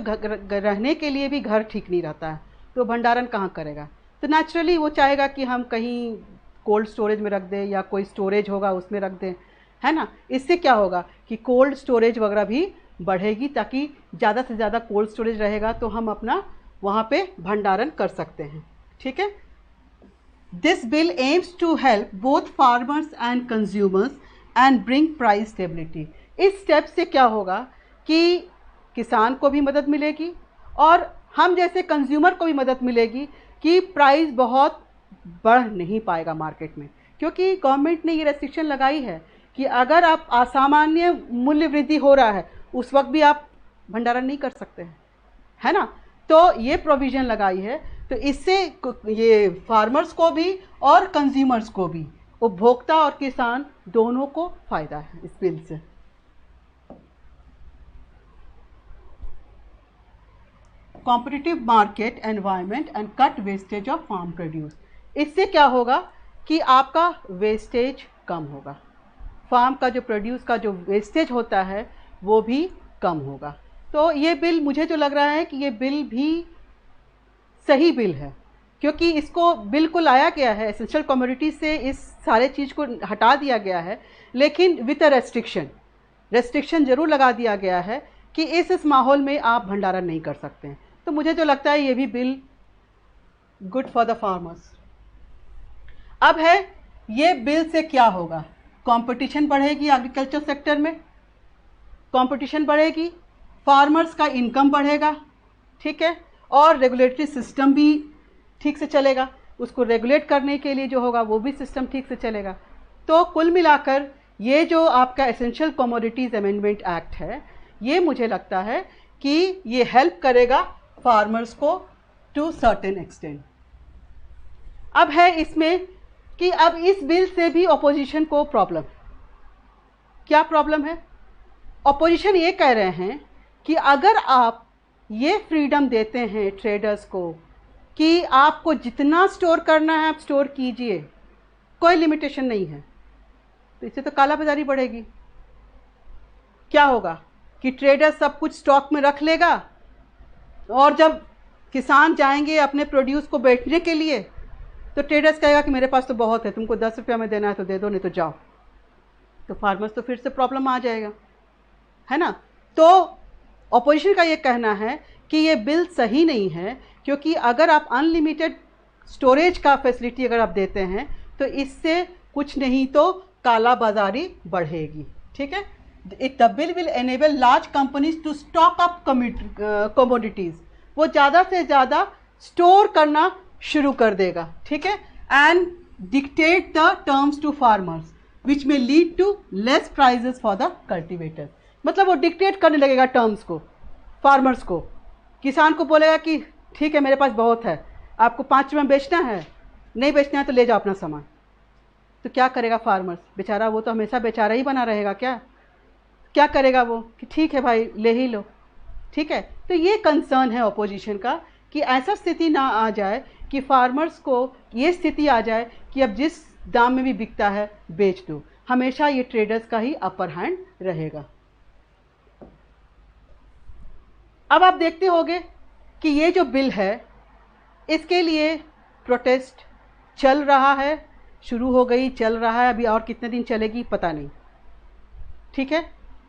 रहने के लिए भी घर ठीक नहीं रहता है, तो भंडारण कहाँ करेगा। तो नेचुरली वो चाहेगा कि हम कहीं कोल्ड स्टोरेज में रख दें या कोई स्टोरेज होगा उसमें रख दें, है ना। इससे क्या होगा कि कोल्ड स्टोरेज वगैरह भी बढ़ेगी, ताकि ज़्यादा से ज़्यादा कोल्ड स्टोरेज रहेगा तो हम अपना वहाँ पे भंडारण कर सकते हैं, ठीक है। This bill aims to help both farmers and consumers and bring price stability. इस स्टेप से क्या होगा कि किसान को भी मदद मिलेगी और हम जैसे कंज्यूमर को भी मदद मिलेगी कि प्राइस बहुत बढ़ नहीं पाएगा मार्केट में, क्योंकि गवर्नमेंट ने ये रेस्ट्रिक्शन लगाई है कि अगर आप असामान्य मूल्य वृद्धि हो रहा है उस वक्त भी आप भंडारण नहीं कर सकते हैं, है ना। तो ये प्रोविज़न लगाई है, तो इससे ये फार्मर्स को भी और कंज्यूमर्स को भी, उपभोक्ता और किसान दोनों को फ़ायदा है इस बिल से। Competitive market environment and cut wastage of farm produce. इससे क्या होगा कि आपका वेस्टेज कम होगा, फार्म का जो प्रोड्यूस का जो वेस्टेज होता है वो भी कम होगा। तो ये बिल मुझे जो लग रहा है कि ये बिल भी सही बिल है, क्योंकि इसको बिल्कुल लाया गया है एसेंशियल कमोडिटी से, इस सारे चीज़ को हटा दिया गया है, लेकिन विद अ रेस्ट्रिक्शन ज़रूर लगा दिया गया है कि इस माहौल में आप भंडारण नहीं कर सकते हैं। तो मुझे जो लगता है ये भी bill good for the farmers. अब है ये बिल से क्या होगा, कंपटीशन बढ़ेगी एग्रीकल्चर सेक्टर में, कंपटीशन बढ़ेगी, फार्मर्स का इनकम बढ़ेगा, ठीक है, और रेगुलेटरी सिस्टम भी ठीक से चलेगा, उसको रेगुलेट करने के लिए जो होगा वो भी सिस्टम ठीक से चलेगा। तो कुल मिलाकर ये जो आपका एसेंशियल कमोडिटीज़ अमेंडमेंट एक्ट है, ये मुझे लगता है कि ये हेल्प करेगा फार्मर्स को टू सर्टेन एक्सटेंट। अब है इसमें कि अब इस बिल से भी ऑपोजिशन को प्रॉब्लम, क्या प्रॉब्लम है। ऑपोजिशन ये कह रहे हैं कि अगर आप ये फ्रीडम देते हैं ट्रेडर्स को कि आपको जितना स्टोर करना है आप स्टोर कीजिए, कोई लिमिटेशन नहीं है, तो इससे तो काला बाजारी बढ़ेगी। क्या होगा कि ट्रेडर सब कुछ स्टॉक में रख लेगा और जब किसान जाएंगे अपने प्रोड्यूस को बेचने के लिए तो ट्रेडर्स कहेगा कि मेरे पास तो बहुत है, तुमको 10 रुपया में देना है तो दे दो, नहीं तो जाओ। तो फार्मर्स तो फिर से प्रॉब्लम आ जाएगा, है ना। तो ऑपोजिशन का ये कहना है कि ये बिल सही नहीं है, क्योंकि अगर आप अनलिमिटेड स्टोरेज का फैसिलिटी अगर आप देते हैं तो इससे कुछ नहीं तो काला बाजारी बढ़ेगी। ठीक है, the bill will enable large companies to stock up commodities, वो ज़्यादा से ज़्यादा स्टोर करना शुरू कर देगा। ठीक है, and dictate the terms to farmers which में lead to less prices for the cultivators. मतलब वो डिक्टेट करने लगेगा टर्म्स को फार्मर्स को। किसान को बोलेगा कि ठीक है मेरे पास बहुत है, आपको 5 रुपये में बेचना है, नहीं बेचना है तो ले जाओ अपना सामान। तो क्या करेगा फार्मर्स बेचारा, वो तो हमेशा बेचारा ही बना रहेगा। क्या करेगा वो कि ठीक है भाई ले ही लो। ठीक है, तो ये कंसर्न है ऑपोजिशन का कि ऐसा स्थिति ना आ जाए कि फार्मर्स को ये स्थिति आ जाए कि अब जिस दाम में भी बिकता है बेच दो। हमेशा ये ट्रेडर्स का ही अपर हैंड रहेगा। अब आप देखते होंगे कि ये जो बिल है इसके लिए प्रोटेस्ट चल रहा है, शुरू हो गई, चल रहा है, अभी और कितने दिन चलेगी पता नहीं। ठीक है,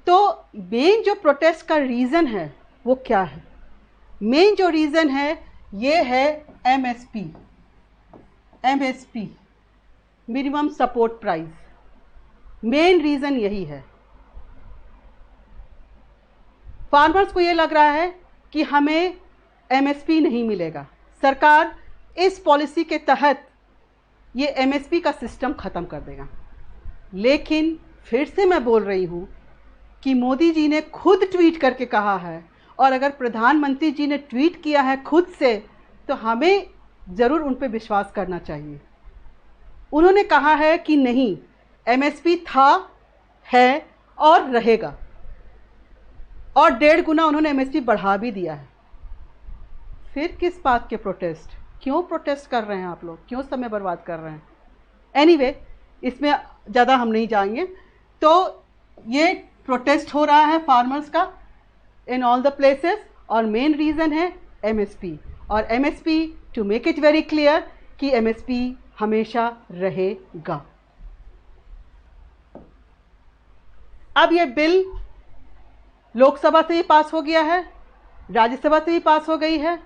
तो मेन जो प्रोटेस्ट का रीज़न है वो क्या है? मेन जो रीज़न है ये है MSP, minimum support price. Main reason यही है। फार्मर्स को ये लग रहा है कि हमें एमएसपी नहीं मिलेगा। सरकार इस पॉलिसी के तहत ये एमएसपी का सिस्टम ख़त्म कर देगा। लेकिन फिर से मैं बोल रही हूँ कि मोदी जी ने खुद ट्वीट करके कहा है, और अगर प्रधानमंत्री जी ने ट्वीट किया है खुद से तो हमें ज़रूर उन पर विश्वास करना चाहिए। उन्होंने कहा है कि नहीं, एमएसपी था, है और रहेगा, और 1.5 गुना उन्होंने एमएसपी बढ़ा भी दिया है। फिर किस बात के प्रोटेस्ट? क्यों प्रोटेस्ट कर रहे हैं आप लोग? क्यों समय बर्बाद कर रहे हैं? एनीवे, इसमें ज़्यादा हम नहीं जाएंगे। तो ये प्रोटेस्ट हो रहा है फार्मर्स का इन ऑल द प्लेसेस, और मेन रीज़न है एमएसपी। और MSP, to make it very clear, कि एमएसपी हमेशा रहेगा। अब ये बिल लोकसभा से भी पास हो गया है, राज्यसभा से भी पास हो गई है।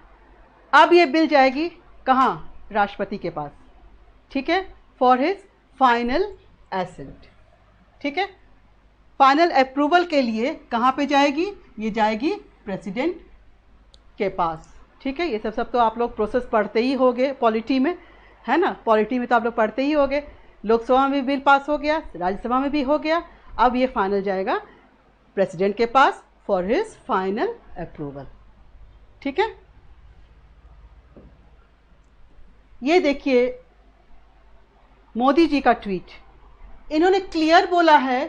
अब ये बिल जाएगी कहाँ? राष्ट्रपति के पास। ठीक है, फॉर हिज फाइनल एसेंट। ठीक है, फाइनल अप्रूवल के लिए कहाँ पे जाएगी? ये जाएगी प्रेसिडेंट के पास। ठीक है, ये सब तो आप लोग प्रोसेस पढ़ते ही होंगे पॉलिटी में, है ना। पॉलिटी में तो आप लोग पढ़ते ही होंगे। लोकसभा में भी बिल पास हो गया, राज्यसभा में भी हो गया, अब ये फाइनल जाएगा प्रेसिडेंट के पास फॉर हिज फाइनल अप्रूवल। ठीक है, ये देखिए मोदी जी का ट्वीट। इन्होंने क्लियर बोला है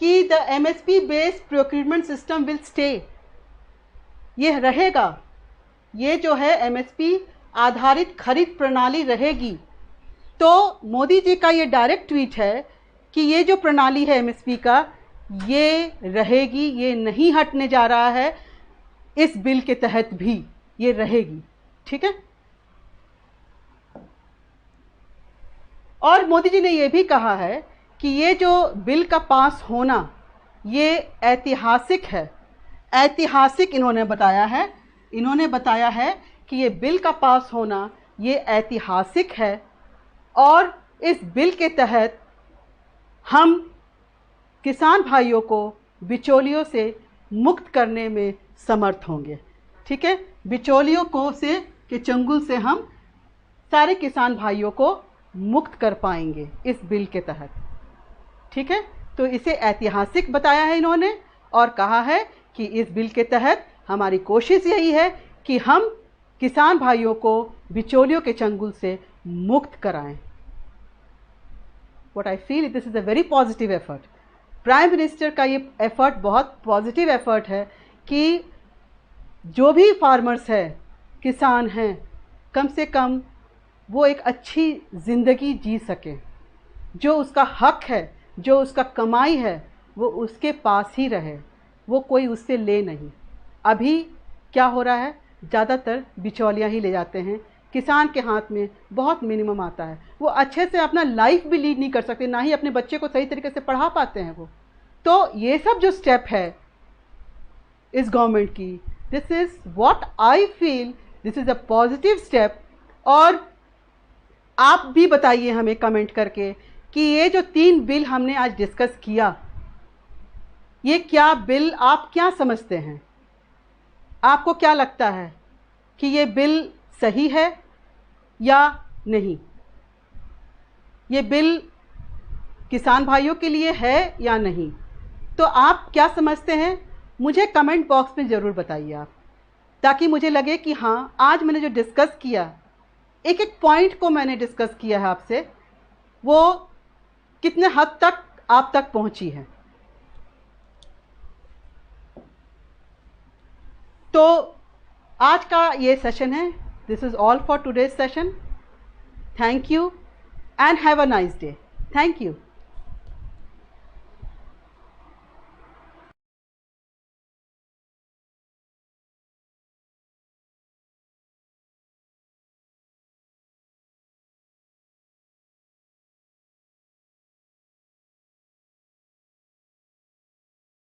कि the MSP based procurement system will stay, ये रहेगा। ये जो है एमएसपी आधारित खरीद प्रणाली रहेगी। तो मोदी जी का ये डायरेक्ट ट्वीट है कि ये जो प्रणाली है एमएसपी का, ये रहेगी, ये नहीं हटने जा रहा है। इस बिल के तहत भी ये रहेगी। ठीक है, और मोदी जी ने ये भी कहा है कि ये जो बिल का पास होना ये ऐतिहासिक है। ऐतिहासिक इन्होंने बताया है कि ये बिल का पास होना ये ऐतिहासिक है, और इस बिल के तहत हम किसान भाइयों को बिचौलियों से मुक्त करने में समर्थ होंगे। ठीक है, बिचौलियों के चंगुल से हम सारे किसान भाइयों को मुक्त कर पाएंगे इस बिल के तहत। ठीक है, तो इसे ऐतिहासिक बताया है इन्होंने, और कहा है कि इस बिल के तहत हमारी कोशिश यही है कि हम किसान भाइयों को बिचौलियों के चंगुल से मुक्त कराएं। What I feel this is a very positive effort. Prime minister का ये एफर्ट बहुत पॉजिटिव एफर्ट है कि जो भी फार्मर्स हैं, किसान हैं, कम से कम वो एक अच्छी ज़िंदगी जी सकें, जो उसका हक है जो उसका कमाई है वो उसके पास ही रहे, वो कोई उससे ले नहीं। अभी क्या हो रहा है, ज़्यादातर बिचौलियाँ ही ले जाते हैं, किसान के हाथ में बहुत मिनिमम आता है, वो अच्छे से अपना लाइफ भी लीड नहीं कर सकते, ना ही अपने बच्चे को सही तरीके से पढ़ा पाते हैं वो। तो ये सब जो स्टेप है इस गवर्नमेंट की, this is what I feel, this is a positive step. और आप भी बताइए हमें कमेंट करके कि ये जो 3 बिल हमने आज डिस्कस किया, ये क्या बिल आप क्या समझते हैं? आपको क्या लगता है कि ये बिल सही है या नहीं? ये बिल किसान भाइयों के लिए है या नहीं? तो आप क्या समझते हैं, मुझे कमेंट बॉक्स में ज़रूर बताइए आप, ताकि मुझे लगे कि हाँ, आज मैंने जो डिस्कस किया, एक एक पॉइंट को मैंने डिस्कस किया है आपसे, वो कितने हद तक आप तक पहुंची है। तो आज का ये सेशन है, this is all for today's session. Thank you and have a nice day. Thank you.